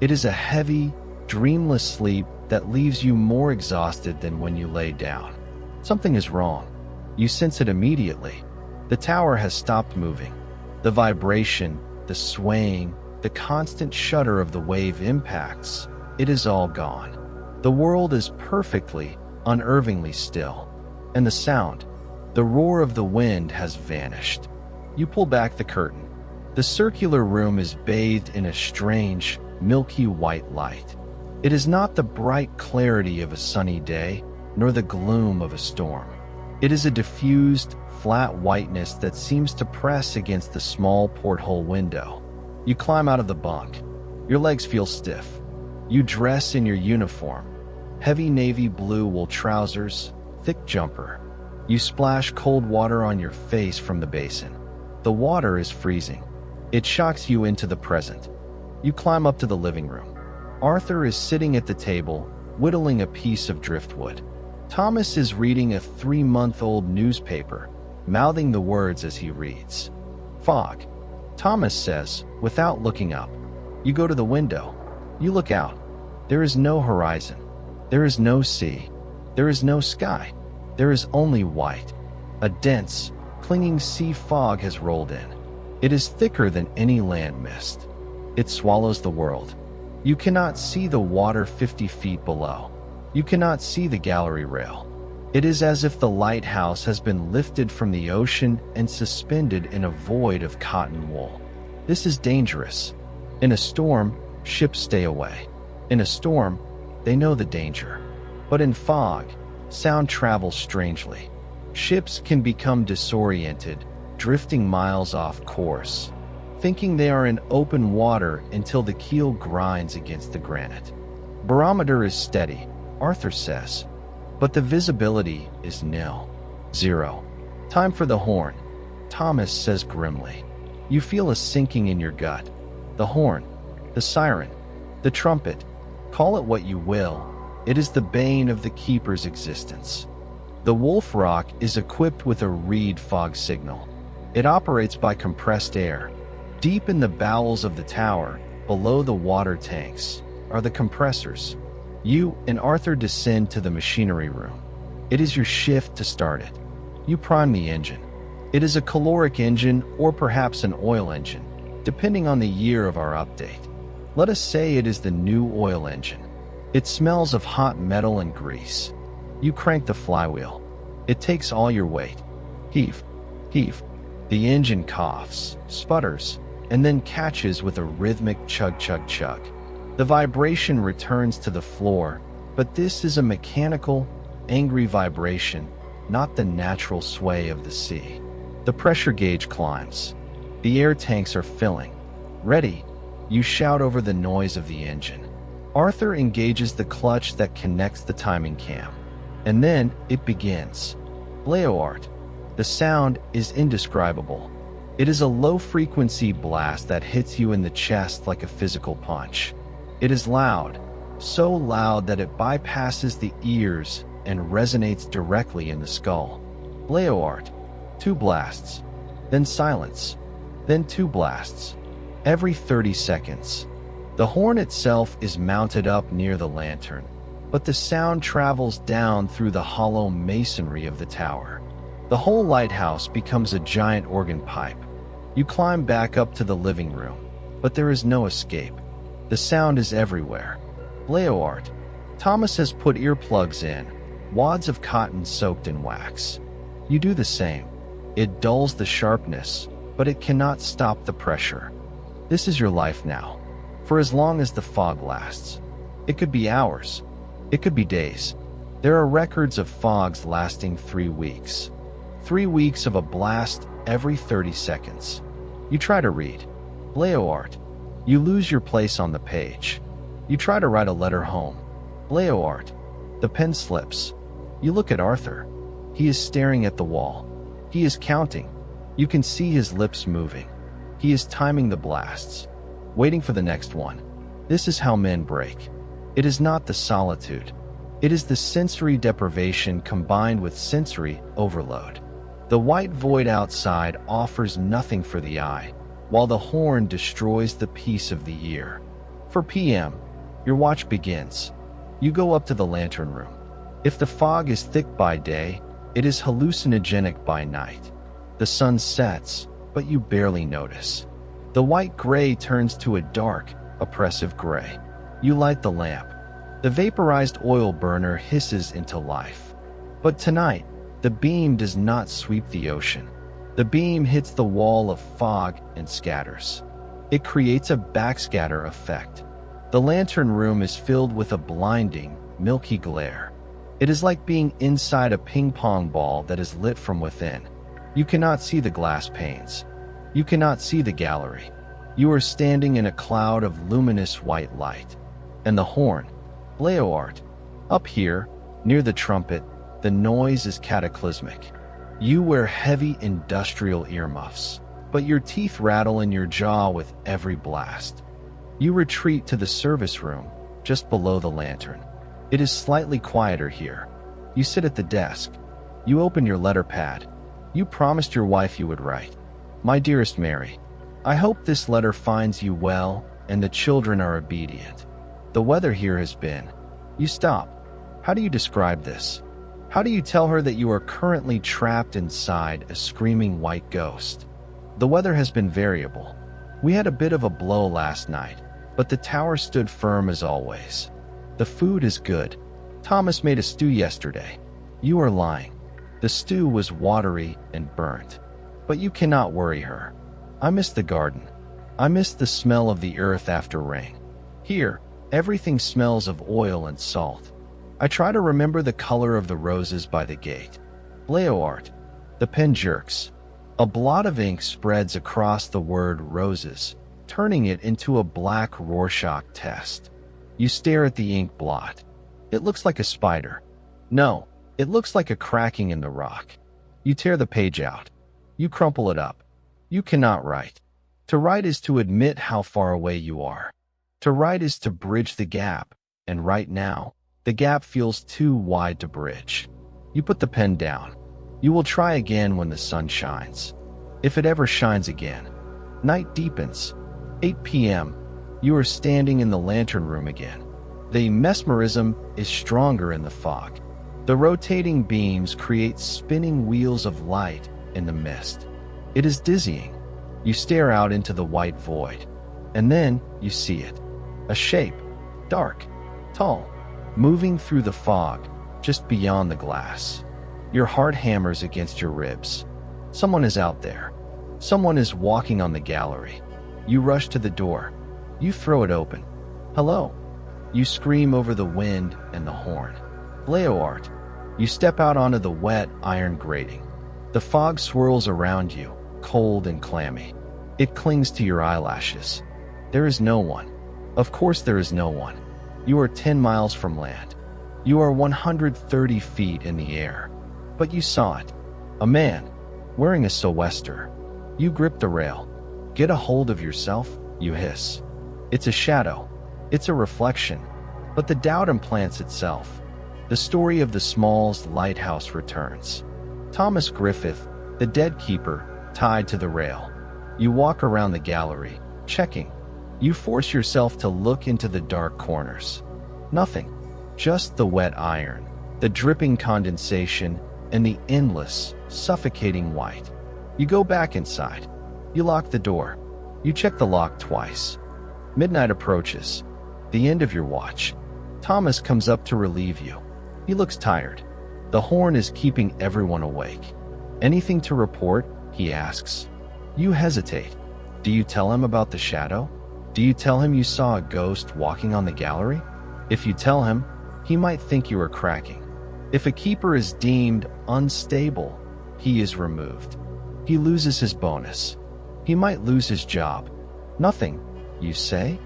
It is a heavy, dreamless sleep that leaves you more exhausted than when you lay down. Something is wrong. You sense it immediately. The tower has stopped moving. The vibration, the swaying, the constant shudder of the wave impacts, it is all gone. The world is perfectly, unnervingly still. And the sound, the roar of the wind has vanished. You pull back the curtain. The circular room is bathed in a strange, milky white light. It is not the bright clarity of a sunny day, nor the gloom of a storm. It is a diffused, flat whiteness that seems to press against the small porthole window. You climb out of the bunk. Your legs feel stiff. You dress in your uniform. Heavy navy blue wool trousers, thick jumper. You splash cold water on your face from the basin. The water is freezing. It shocks you into the present. You climb up to the living room. Arthur is sitting at the table, whittling a piece of driftwood. Thomas is reading a 3-month-old newspaper, mouthing the words as he reads. Fog. Thomas says, without looking up. You go to the window. You look out. There is no horizon. There is no sea. There is no sky. There is only white. A dense, clinging sea fog has rolled in. It is thicker than any land mist. It swallows the world. You cannot see the water 50 feet below. You cannot see the gallery rail. It is as if the lighthouse has been lifted from the ocean and suspended in a void of cotton wool. This is dangerous. In a storm, ships stay away. In a storm, they know the danger. But in fog, sound travels strangely. Ships can become disoriented, drifting miles off course, thinking they are in open water until the keel grinds against the granite. Barometer is steady, Arthur says, but the visibility is nil. 0. Time for the horn, Thomas says grimly. You feel a sinking in your gut. The horn, the siren, the trumpet, call it what you will, it is the bane of the keeper's existence. The Wolf Rock is equipped with a reed fog signal. It operates by compressed air. Deep in the bowels of the tower, below the water tanks, are the compressors. You and Arthur descend to the machinery room. It is your shift to start it. You prime the engine. It is a caloric engine or perhaps an oil engine, depending on the year of our update. Let us say it is the new oil engine. It smells of hot metal and grease. You crank the flywheel. It takes all your weight. Heave, heave. The engine coughs, sputters, and then catches with a rhythmic chug chug chug. The vibration returns to the floor, but this is a mechanical, angry vibration, not the natural sway of the sea. The pressure gauge climbs. The air tanks are filling. Ready, you shout over the noise of the engine. Arthur engages the clutch that connects the timing cam. And then it begins. Bleoart. The sound is indescribable. It is a low-frequency blast that hits you in the chest like a physical punch. It is loud, so loud that it bypasses the ears and resonates directly in the skull. Bleoart. 2 blasts. Then silence. Then 2 blasts. Every 30 seconds. The horn itself is mounted up near the lantern, but the sound travels down through the hollow masonry of the tower. The whole lighthouse becomes a giant organ pipe. You climb back up to the living room, but there is no escape. The sound is everywhere. Bleoart. Thomas has put earplugs in, wads of cotton soaked in wax. You do the same. It dulls the sharpness, but it cannot stop the pressure. This is your life now, for as long as the fog lasts. It could be hours. It could be days. There are records of fogs lasting 3 weeks. 3 weeks of a blast every 30 seconds. You try to read. Bleoart. You lose your place on the page. You try to write a letter home. Bleoart. The pen slips. You look at Arthur. He is staring at the wall. He is counting. You can see his lips moving. He is timing the blasts, waiting for the next one. This is how men break. It is not the solitude. It is the sensory deprivation combined with sensory overload. The white void outside offers nothing for the eye, while the horn destroys the peace of the ear. 4 p.m., your watch begins. You go up to the lantern room. If the fog is thick by day, it is hallucinogenic by night. The sun sets, but you barely notice. The white gray turns to a dark, oppressive gray. You light the lamp. The vaporized oil burner hisses into life. But tonight, the beam does not sweep the ocean. The beam hits the wall of fog and scatters. It creates a backscatter effect. The lantern room is filled with a blinding, milky glare. It is like being inside a ping-pong ball that is lit from within. You cannot see the glass panes. You cannot see the gallery. You are standing in a cloud of luminous white light. And the horn, Bleoart. Up here, near the trumpet, the noise is cataclysmic. You wear heavy industrial earmuffs, but your teeth rattle in your jaw with every blast. You retreat to the service room, just below the lantern. It is slightly quieter here. You sit at the desk. You open your letter pad. You promised your wife you would write. My dearest Mary, I hope this letter finds you well and the children are obedient. The weather here has been. You stop. How do you describe this? How do you tell her that you are currently trapped inside a screaming white ghost? The weather has been variable. We had a bit of a blow last night, but the tower stood firm as always. The food is good. Thomas made a stew yesterday. You are lying. The stew was watery and burnt. But you cannot worry her. I miss the garden. I miss the smell of the earth after rain. Here, everything smells of oil and salt. I try to remember the color of the roses by the gate. Bleoart. The pen jerks. A blot of ink spreads across the word roses, turning it into a black Rorschach test. You stare at the ink blot. It looks like a spider. No, it looks like a cracking in the rock. You tear the page out. You crumple it up. You cannot write. To write is to admit how far away you are. To write is to bridge the gap, and right now, the gap feels too wide to bridge. You put the pen down. You will try again when the sun shines. If it ever shines again. Night deepens. 8 p.m. You are standing in the lantern room again. The mesmerism is stronger in the fog. The rotating beams create spinning wheels of light in the mist. It is dizzying. You stare out into the white void, and then you see it. A shape, dark, tall, moving through the fog, just beyond the glass. Your heart hammers against your ribs. Someone is out there. Someone is walking on the gallery. You rush to the door. You throw it open. Hello. You scream over the wind and the horn. Leoart. You step out onto the wet iron grating. The fog swirls around you, cold and clammy. It clings to your eyelashes. There is no one. Of course there is no one. You are 10 miles from land. You are 130 feet in the air. But you saw it. A man, wearing a sou'wester. You grip the rail. Get a hold of yourself, you hiss. It's a shadow. It's a reflection. But the doubt implants itself. The story of the Smalls lighthouse returns. Thomas Griffith, the dead keeper, tied to the rail. You walk around the gallery, checking. You force yourself to look into the dark corners. Nothing. Just the wet iron, the dripping condensation, and the endless, suffocating white. You go back inside. You lock the door. You check the lock twice. Midnight approaches. The end of your watch. Thomas comes up to relieve you. He looks tired. The horn is keeping everyone awake. Anything to report? He asks. You hesitate. Do you tell him about the shadow? Do you tell him you saw a ghost walking on the gallery? If you tell him, he might think you are cracking. If a keeper is deemed unstable, he is removed. He loses his bonus. He might lose his job. Nothing, you say?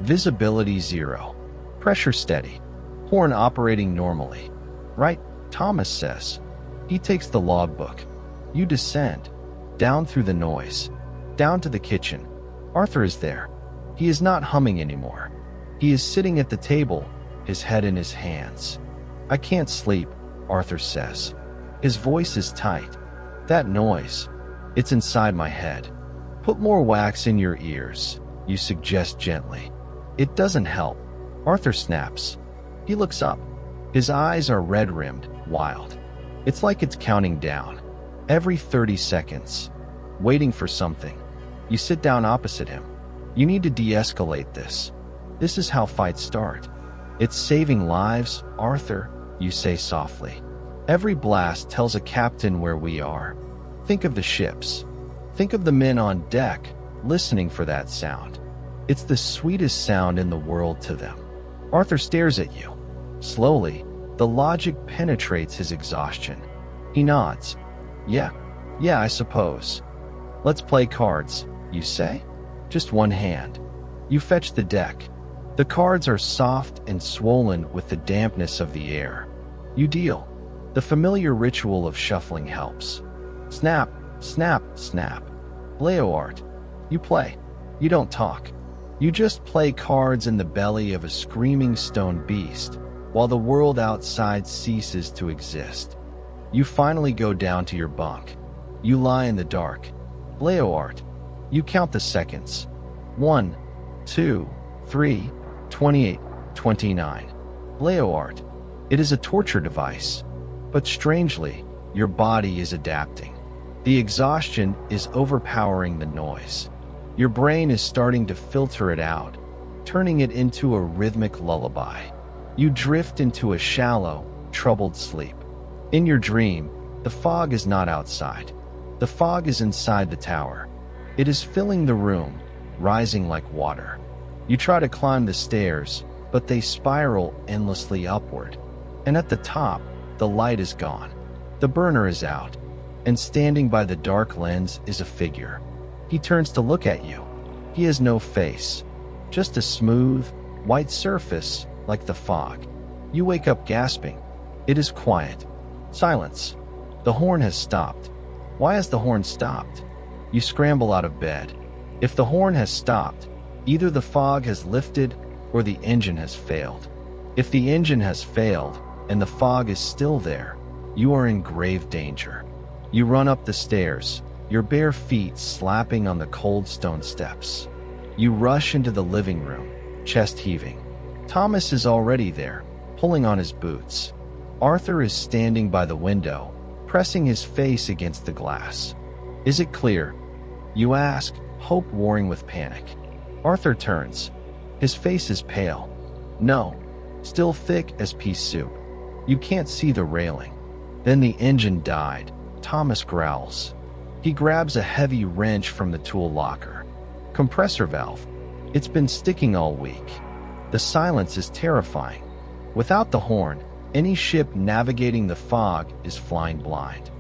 Visibility 0. Pressure steady. Horn operating normally. Right, Thomas says. He takes the logbook. You descend. Down through the noise. Down to the kitchen. Arthur is there. He is not humming anymore. He is sitting at the table, his head in his hands. I can't sleep, Arthur says. His voice is tight. That noise. It's inside my head. Put more wax in your ears, you suggest gently. It doesn't help. Arthur snaps. He looks up. His eyes are red-rimmed, wild. It's like it's counting down. Every 30 seconds. Waiting for something. You sit down opposite him. You need to de-escalate this. This is how fights start. It's saving lives, Arthur, you say softly. Every blast tells a captain where we are. Think of the ships. Think of the men on deck, listening for that sound. It's the sweetest sound in the world to them. Arthur stares at you. Slowly, the logic penetrates his exhaustion. He nods. Yeah, I suppose. Let's play cards, you say? Just one hand. You fetch the deck. The cards are soft and swollen with the dampness of the air. You deal. The familiar ritual of shuffling helps. Snap, snap, snap. Leoart. You play. You don't talk. You just play cards in the belly of a screaming stone beast, while the world outside ceases to exist. You finally go down to your bunk. You lie in the dark. Leoart. You count the seconds. 1, 2, 3, 28, 29. Leoart. It is a torture device. But strangely, your body is adapting. The exhaustion is overpowering the noise. Your brain is starting to filter it out, turning it into a rhythmic lullaby. You drift into a shallow, troubled sleep. In your dream, the fog is not outside. The fog is inside the tower. It is filling the room, rising like water. You try to climb the stairs, but they spiral endlessly upward. And at the top, the light is gone. The burner is out, and standing by the dark lens is a figure. He turns to look at you. He has no face, just a smooth, white surface like the fog. You wake up gasping. It is quiet. Silence. The horn has stopped. Why has the horn stopped? You scramble out of bed. If the horn has stopped, either the fog has lifted or the engine has failed. If the engine has failed and the fog is still there, you are in grave danger. You run up the stairs, your bare feet slapping on the cold stone steps. You rush into the living room, chest heaving. Thomas is already there, pulling on his boots. Arthur is standing by the window, pressing his face against the glass. Is it clear? You ask, hope warring with panic. Arthur turns. His face is pale. No, still thick as pea soup. You can't see the railing. Then the engine died. Thomas growls. He grabs a heavy wrench from the tool locker. Compressor valve. It's been sticking all week. The silence is terrifying. Without the horn, any ship navigating the fog is flying blind.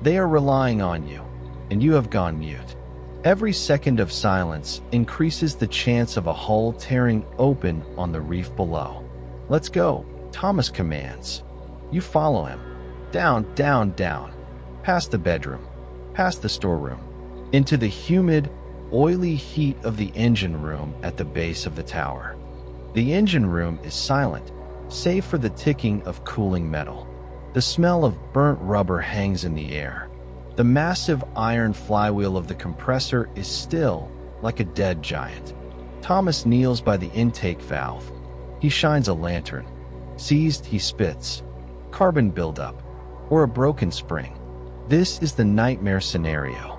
They are relying on you, and you have gone mute. Every second of silence increases the chance of a hull tearing open on the reef below. Let's go, Thomas commands. You follow him. Down, down, down. Past the bedroom. Past the storeroom. Into the humid, oily heat of the engine room at the base of the tower. The engine room is silent, save for the ticking of cooling metal. The smell of burnt rubber hangs in the air. The massive iron flywheel of the compressor is still, like a dead giant. Thomas kneels by the intake valve. He shines a lantern. Seized, he spits. Carbon buildup, or a broken spring. This is the nightmare scenario.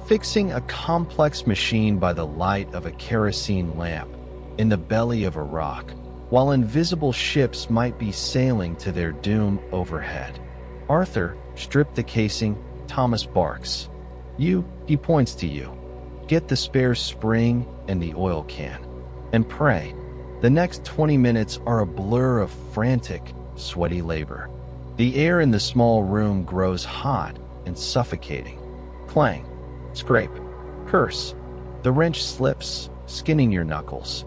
Fixing a complex machine by the light of a kerosene lamp in the belly of a rock, while invisible ships might be sailing to their doom overhead. Arthur stripped the casing. Thomas barks. You, he points to you. Get the spare spring and the oil can. And pray. The next 20 minutes are a blur of frantic, sweaty labor. The air in the small room grows hot and suffocating. Clang. Scrape. Curse. The wrench slips, skinning your knuckles.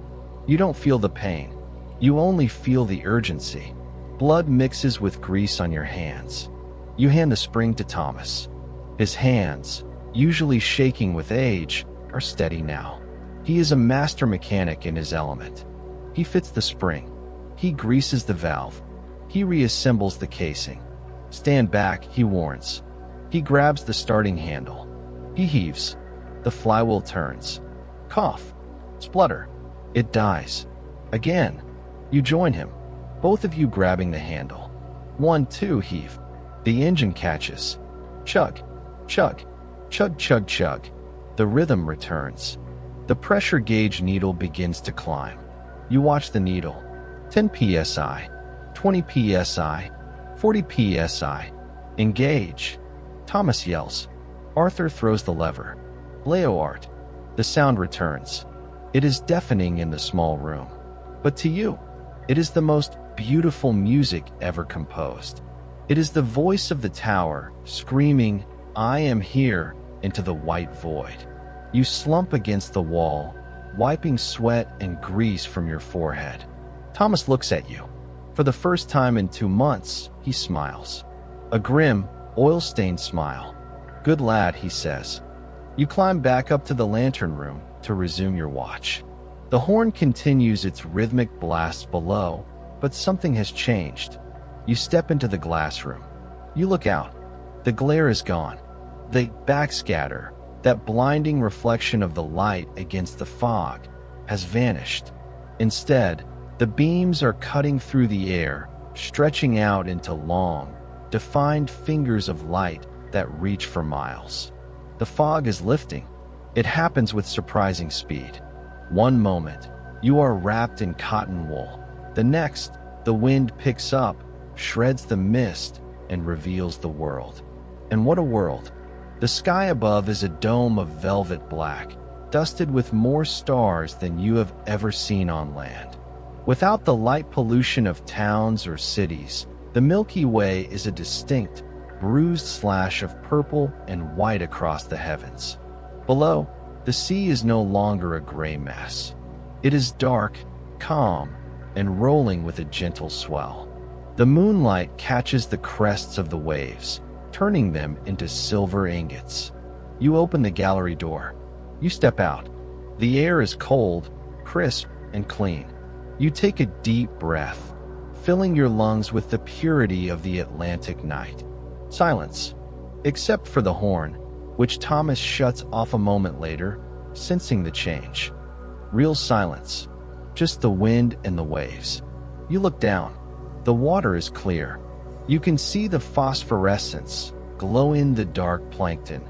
You don't feel the pain. You only feel the urgency. Blood mixes with grease on your hands. You hand the spring to Thomas. His hands, usually shaking with age, are steady now. He is a master mechanic in his element. He fits the spring. He greases the valve. He reassembles the casing. Stand back, he warns. He grabs the starting handle. He heaves. The flywheel turns. Cough. Splutter. It dies. Again. You join him, both of you grabbing the handle. 1, 2, heave. The engine catches. Chug. Chug. Chug, chug, chug. The rhythm returns. The pressure gauge needle begins to climb. You watch the needle. 10 psi. 20 psi. 40 psi. Engage. Thomas yells. Arthur throws the lever. Leoart. The sound returns. It is deafening in the small room. But to you, it is the most beautiful music ever composed. It is the voice of the tower screaming, I am here, into the white void. You slump against the wall, wiping sweat and grease from your forehead. Thomas looks at you. For the first time in 2 months, he smiles. A grim, oil-stained smile. Good lad, he says. You climb back up to the lantern room to resume your watch. The horn continues its rhythmic blast below, but something has changed. You step into the glass room. You look out. The glare is gone. The backscatter, that blinding reflection of the light against the fog, has vanished. Instead, the beams are cutting through the air, stretching out into long, defined fingers of light that reach for miles. The fog is lifting. It happens with surprising speed. One moment, you are wrapped in cotton wool. The next, the wind picks up, shreds the mist, and reveals the world. And what a world! The sky above is a dome of velvet black, dusted with more stars than you have ever seen on land. Without the light pollution of towns or cities, the Milky Way is a distinct, bruised slash of purple and white across the heavens. Below, the sea is no longer a gray mess. It is dark, calm, and rolling with a gentle swell. The moonlight catches the crests of the waves, turning them into silver ingots. You open the gallery door. You step out. The air is cold, crisp, and clean. You take a deep breath, filling your lungs with the purity of the Atlantic night. Silence, except for the horn, which Thomas shuts off a moment later, sensing the change. Real silence, just the wind and the waves. You look down. The water is clear. You can see the phosphorescence glow in the dark plankton,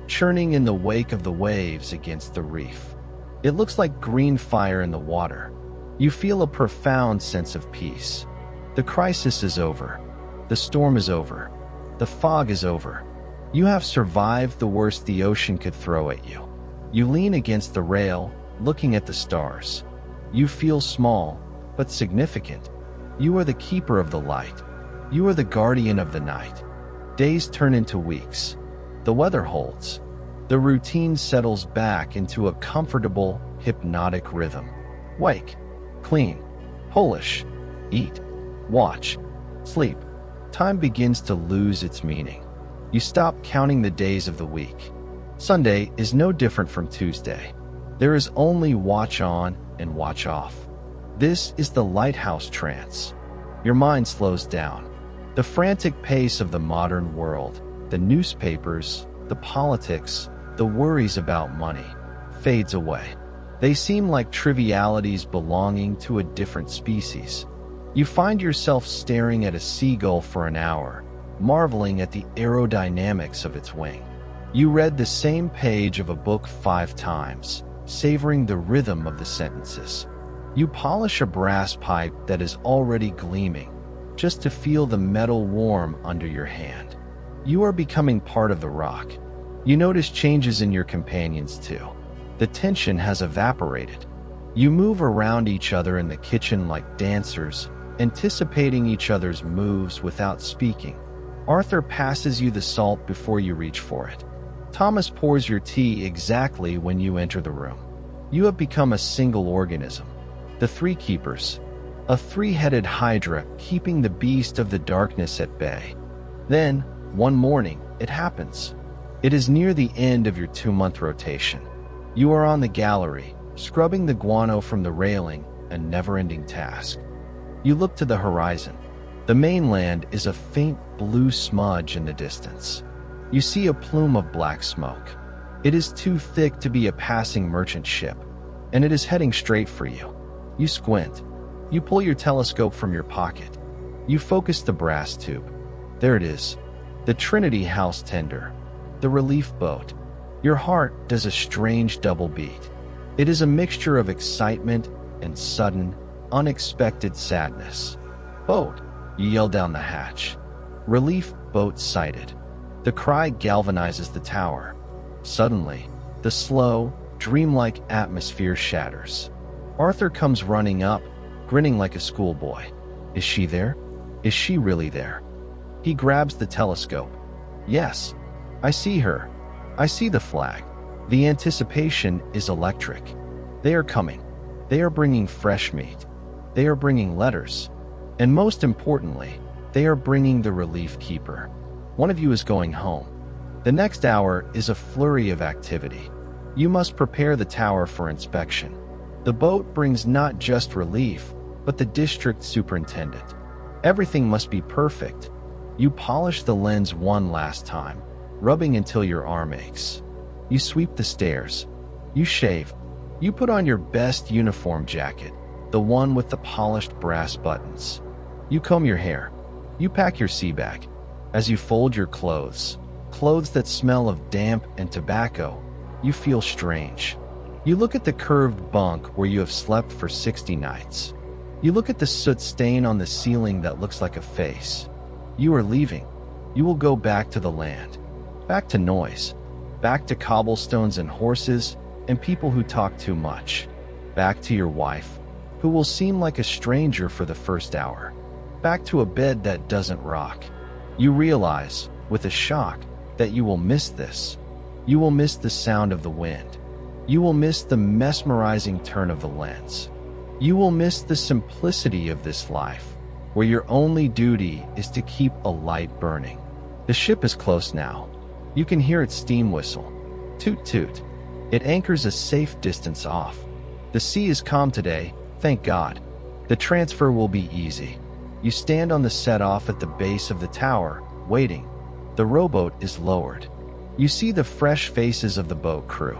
churning in the wake of the waves against the reef. It looks like green fire in the water. You feel a profound sense of peace. The crisis is over. The storm is over. The fog is over. You have survived the worst the ocean could throw at you. You lean against the rail, looking at the stars. You feel small, but significant. You are the keeper of the light. You are the guardian of the night. Days turn into weeks. The weather holds. The routine settles back into a comfortable, hypnotic rhythm. Wake, clean, polish, eat, watch, sleep. Time begins to lose its meaning. You stop counting the days of the week. Sunday is no different from Tuesday. There is only watch on and watch off. This is the lighthouse trance. Your mind slows down. The frantic pace of the modern world, the newspapers, the politics, the worries about money, fades away. They seem like trivialities belonging to a different species. You find yourself staring at a seagull for an hour, marveling at the aerodynamics of its wing. You read the same page of a book 5 times, savoring the rhythm of the sentences. You polish a brass pipe that is already gleaming, just to feel the metal warm under your hand. You are becoming part of the rock. You notice changes in your companions too. The tension has evaporated. You move around each other in the kitchen like dancers, anticipating each other's moves without speaking. Arthur passes you the salt before you reach for it. Thomas pours your tea exactly when you enter the room. You have become a single organism. The Three Keepers, a three-headed hydra keeping the beast of the darkness at bay. Then, one morning, it happens. It is near the end of your 2-month rotation. You are on the gallery, scrubbing the guano from the railing, a never-ending task. You look to the horizon. The mainland is a faint blue smudge in the distance. You see a plume of black smoke. It is too thick to be a passing merchant ship, and it is heading straight for you. You squint. You pull your telescope from your pocket. You focus the brass tube. There it is. The Trinity House tender. The relief boat. Your heart does a strange double beat. It is a mixture of excitement and sudden, unexpected sadness. Boat, you yell down the hatch. Relief boat sighted. The cry galvanizes the tower. Suddenly, the slow, dreamlike atmosphere shatters. Arthur comes running up, grinning like a schoolboy. Is she there? Is she really there? He grabs the telescope. Yes, I see her. I see the flag. The anticipation is electric. They are coming. They are bringing fresh meat. They are bringing letters. And most importantly, they are bringing the relief keeper. One of you is going home. The next hour is a flurry of activity. You must prepare the tower for inspection. The boat brings not just relief, but the district superintendent. Everything must be perfect. You polish the lens one last time, rubbing until your arm aches. You sweep the stairs. You shave. You put on your best uniform jacket, the one with the polished brass buttons. You comb your hair. You pack your sea bag. As you fold your clothes that smell of damp and tobacco, you feel strange. You look at the curved bunk where you have slept for 60 nights. You look at the soot stain on the ceiling that looks like a face. You are leaving. You will go back to the land. Back to noise. Back to cobblestones and horses and people who talk too much. Back to your wife, who will seem like a stranger for the first hour. Back to a bed that doesn't rock. You realize, with a shock, that you will miss this. You will miss the sound of the wind. You will miss the mesmerizing turn of the lens. You will miss the simplicity of this life, where your only duty is to keep a light burning. The ship is close now. You can hear its steam whistle. Toot toot. It anchors a safe distance off. The sea is calm today, thank God. The transfer will be easy. You stand on the set-off at the base of the tower, waiting. The rowboat is lowered. You see the fresh faces of the boat crew.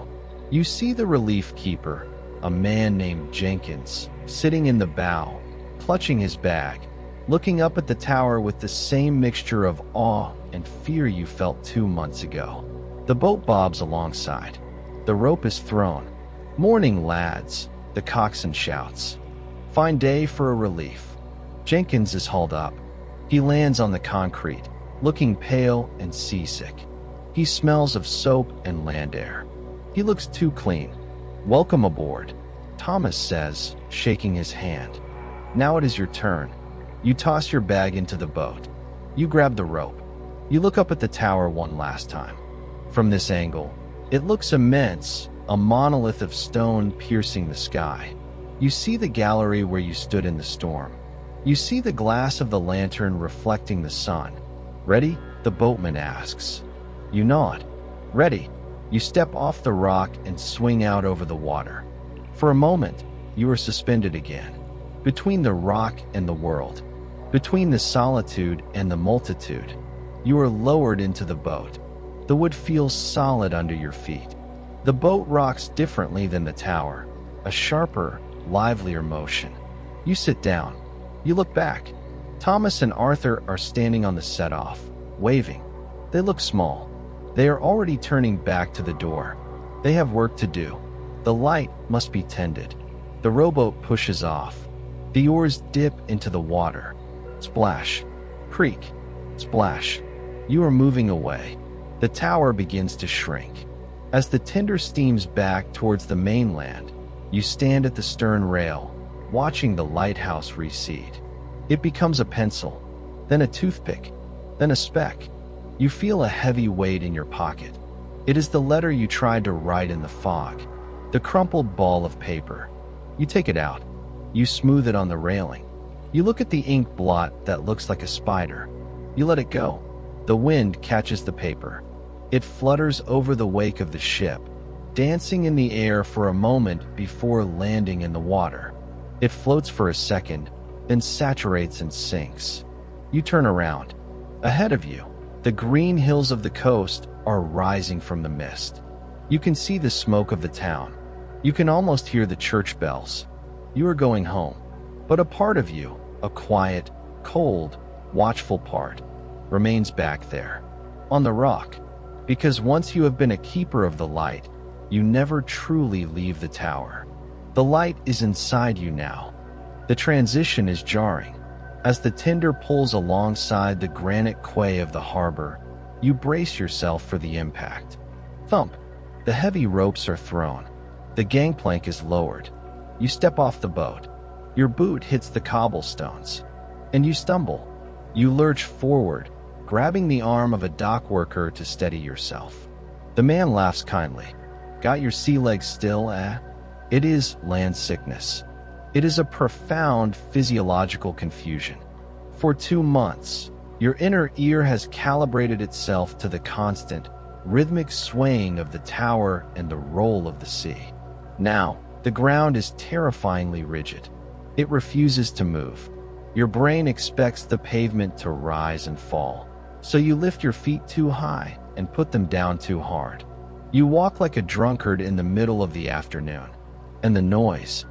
You see the relief keeper, a man named Jenkins, sitting in the bow, clutching his bag, looking up at the tower with the same mixture of awe and fear you felt 2 months ago. The boat bobs alongside. The rope is thrown. "Morning, lads," the coxswain shouts. "Fine day for a relief." Jenkins is hauled up. He lands on the concrete, looking pale and seasick. He smells of soap and land air. He looks too clean. "Welcome aboard," Thomas says, shaking his hand. "Now it is your turn." You toss your bag into the boat. You grab the rope. You look up at the tower one last time. From this angle, it looks immense, a monolith of stone piercing the sky. You see the gallery where you stood in the storm. You see the glass of the lantern reflecting the sun. "Ready?" the boatman asks. You nod. "Ready." You step off the rock and swing out over the water. For a moment, you are suspended again, between the rock and the world, between the solitude and the multitude. You are lowered into the boat. The wood feels solid under your feet. The boat rocks differently than the tower, a sharper, livelier motion. You sit down. You look back. Thomas and Arthur are standing on the set-off, waving. They look small. They are already turning back to the door. They have work to do. The light must be tended. The rowboat pushes off. The oars dip into the water. Splash. Creak. Splash. You are moving away. The tower begins to shrink. As the tender steams back towards the mainland, you stand at the stern rail, watching the lighthouse recede. It becomes a pencil, then a toothpick, then a speck. You feel a heavy weight in your pocket. It is the letter you tried to write in the fog, the crumpled ball of paper. You take it out. You smooth it on the railing. You look at the ink blot that looks like a spider. You let it go. The wind catches the paper. It flutters over the wake of the ship, dancing in the air for a moment before landing in the water. It floats for a second, then saturates and sinks. You turn around. Ahead of you, the green hills of the coast are rising from the mist. You can see the smoke of the town. You can almost hear the church bells. You are going home. But a part of you, a quiet, cold, watchful part, remains back there, on the rock, because once you have been a keeper of the light, you never truly leave the tower. The light is inside you now. The transition is jarring. As the tender pulls alongside the granite quay of the harbor, you brace yourself for the impact. Thump! The heavy ropes are thrown. The gangplank is lowered. You step off the boat. Your boot hits the cobblestones, and you stumble. You lurch forward, grabbing the arm of a dock worker to steady yourself. The man laughs kindly. "Got your sea legs still, eh?" It is land sickness. It is a profound physiological confusion. For 2 months, your inner ear has calibrated itself to the constant, rhythmic swaying of the tower and the roll of the sea. Now, the ground is terrifyingly rigid. It refuses to move. Your brain expects the pavement to rise and fall, so you lift your feet too high and put them down too hard. You walk like a drunkard in the middle of the afternoon. And the noise.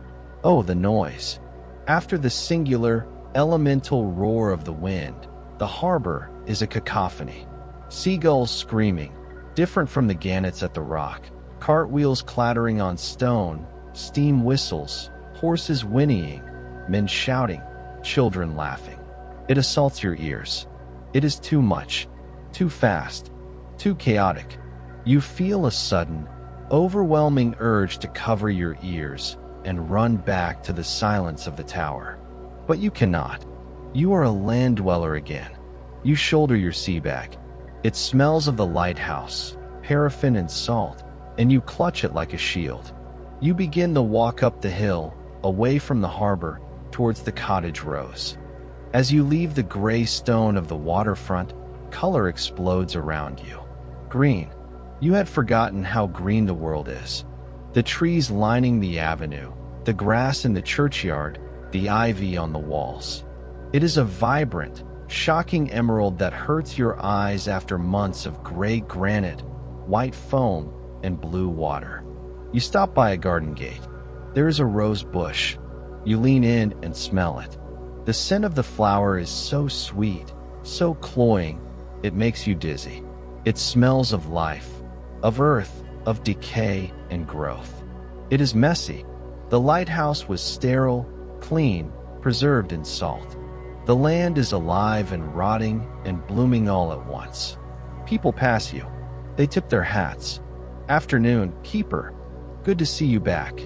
Oh, the noise. After the singular, elemental roar of the wind, the harbor is a cacophony. Seagulls screaming, different from the gannets at the rock, cartwheels clattering on stone, steam whistles, horses whinnying, men shouting, children laughing. It assaults your ears. It is too much, too fast, too chaotic. You feel a sudden, overwhelming urge to cover your ears and run back to the silence of the tower. But you cannot. You are a land dweller again. You shoulder your sea bag. It smells of the lighthouse, paraffin and salt, and you clutch it like a shield. You begin the walk up the hill, away from the harbor, towards the cottage rows. As you leave the gray stone of the waterfront, color explodes around you. Green. You had forgotten how green the world is. The trees lining the avenue, the grass in the churchyard, the ivy on the walls. It is a vibrant, shocking emerald that hurts your eyes after months of gray granite, white foam, and blue water. You stop by a garden gate. There is a rose bush. You lean in and smell it. The scent of the flower is so sweet, so cloying, it makes you dizzy. It smells of life, of earth, of decay and growth. It is messy. The lighthouse was sterile, clean, preserved in salt. The land is alive and rotting and blooming all at once. People pass you. They tip their hats. Afternoon, keeper. Good to see you back.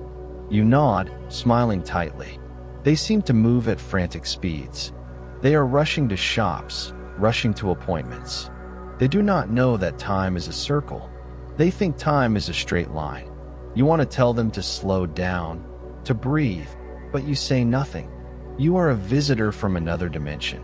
You nod, smiling tightly. They seem to move at frantic speeds. They are rushing to shops, rushing to appointments. They do not know that time is a circle. They think time is a straight line. You want to tell them to slow down, to breathe, but you say nothing. You are a visitor from another dimension.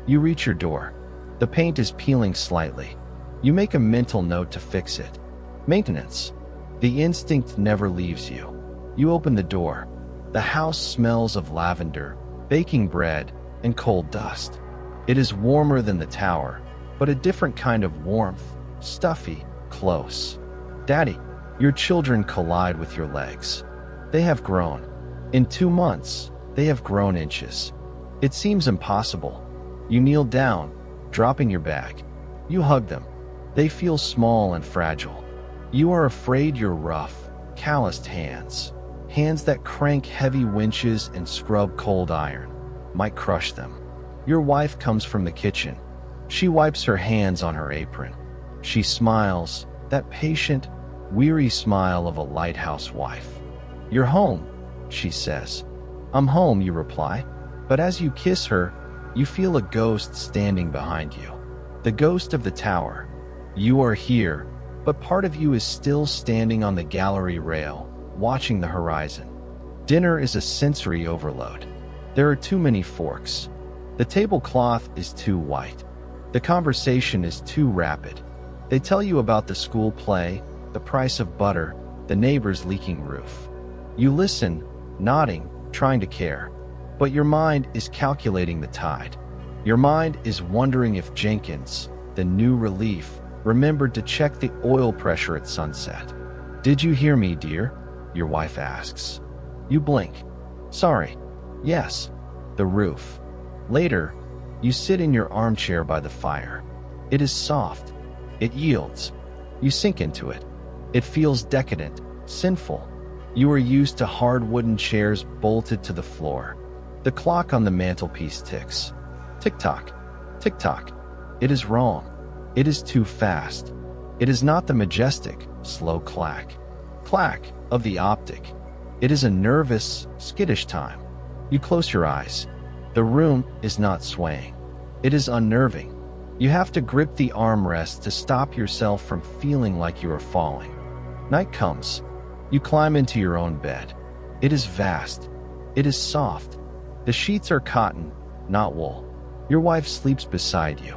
You reach your door. The paint is peeling slightly. You make a mental note to fix it. Maintenance. The instinct never leaves you. You open the door. The house smells of lavender, baking bread, and cold dust. It is warmer than the tower, but a different kind of warmth, stuffy, close. Daddy, your children collide with your legs. They have grown. In 2 months, they have grown inches. It seems impossible. You kneel down, dropping your bag. You hug them. They feel small and fragile. You are afraid your rough, calloused hands, hands that crank heavy winches and scrub cold iron, might crush them. Your wife comes from the kitchen. She wipes her hands on her apron. She smiles, that patient, weary smile of a lighthouse wife. "You're home," she says. "I'm home," you reply. But as you kiss her, you feel a ghost standing behind you. The ghost of the tower. You are here, but part of you is still standing on the gallery rail, watching the horizon. Dinner is a sensory overload. There are too many forks. The tablecloth is too white. The conversation is too rapid. They tell you about the school play, the price of butter, the neighbor's leaking roof. You listen, nodding, trying to care. But your mind is calculating the tide. Your mind is wondering if Jenkins, the new relief, remembered to check the oil pressure at sunset. "Did you hear me, dear?" your wife asks. You blink. "Sorry." "Yes." The roof. Later, you sit in your armchair by the fire. It is soft. It yields. You sink into it. It feels decadent, sinful. You are used to hard wooden chairs bolted to the floor. The clock on the mantelpiece ticks. Tick-tock, tick-tock. It is wrong. It is too fast. It is not the majestic, slow clack. Clack of the optic. It is a nervous, skittish time. You close your eyes. The room is not swaying. It is unnerving. You have to grip the armrest to stop yourself from feeling like you are falling. Night comes. You climb into your own bed. It is vast. It is soft. The sheets are cotton, not wool. Your wife sleeps beside you.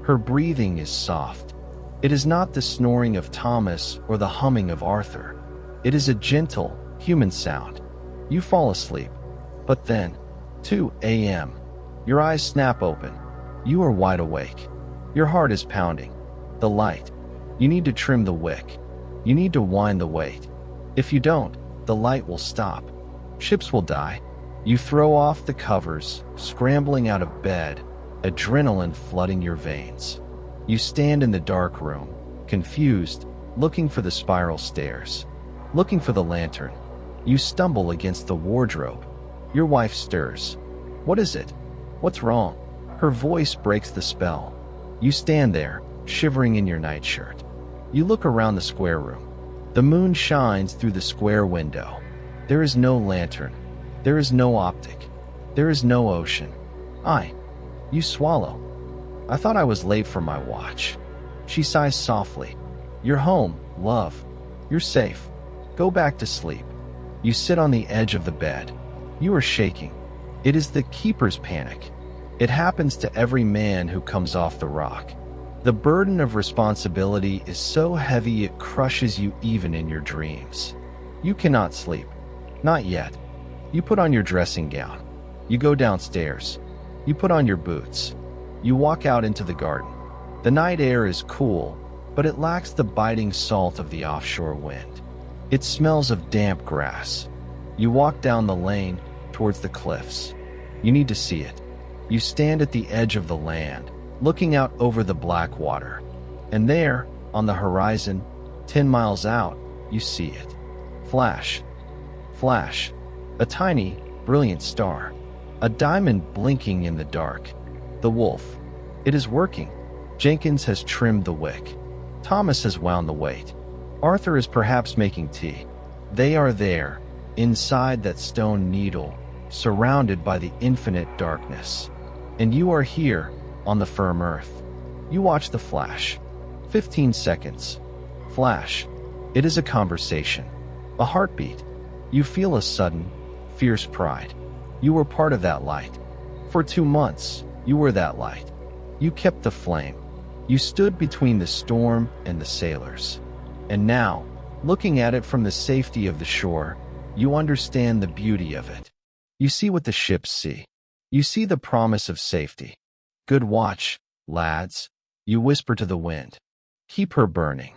Her breathing is soft. It is not the snoring of Thomas or the humming of Arthur. It is a gentle, human sound. You fall asleep. But then, 2 a.m. Your eyes snap open. You are wide awake. Your heart is pounding. The light. You need to trim the wick. You need to wind the weight. If you don't, the light will stop. Ships will die. You throw off the covers, scrambling out of bed, adrenaline flooding your veins. You stand in the dark room, confused, looking for the spiral stairs, looking for the lantern. You stumble against the wardrobe. Your wife stirs. "What is it? What's wrong?" Her voice breaks the spell. You stand there, shivering in your nightshirt. You look around the square room. The moon shines through the square window. There is no lantern. There is no optic. There is no ocean. You swallow. "I thought I was late for my watch." She sighs softly. "You're home, love. You're safe. Go back to sleep." You sit on the edge of the bed. You are shaking. It is the keeper's panic. It happens to every man who comes off the rock. The burden of responsibility is so heavy it crushes you even in your dreams. You cannot sleep. Not yet. You put on your dressing gown. You go downstairs. You put on your boots. You walk out into the garden. The night air is cool, but it lacks the biting salt of the offshore wind. It smells of damp grass. You walk down the lane towards the cliffs. You need to see it. You stand at the edge of the land, looking out over the black water. And there, on the horizon, 10 miles out, you see it. Flash. Flash. A tiny, brilliant star. A diamond blinking in the dark. The wolf. It is working. Jenkins has trimmed the wick. Thomas has wound the weight. Arthur is perhaps making tea. They are there, inside that stone needle, surrounded by the infinite darkness. And you are here, on the firm earth. You watch the flash. 15 seconds. Flash. It is a conversation. A heartbeat. You feel a sudden, fierce pride. You were part of that light. For 2 months, you were that light. You kept the flame. You stood between the storm and the sailors. And now, looking at it from the safety of the shore, you understand the beauty of it. You see what the ships see. You see the promise of safety. Good watch, lads. You whisper to the wind. Keep her burning.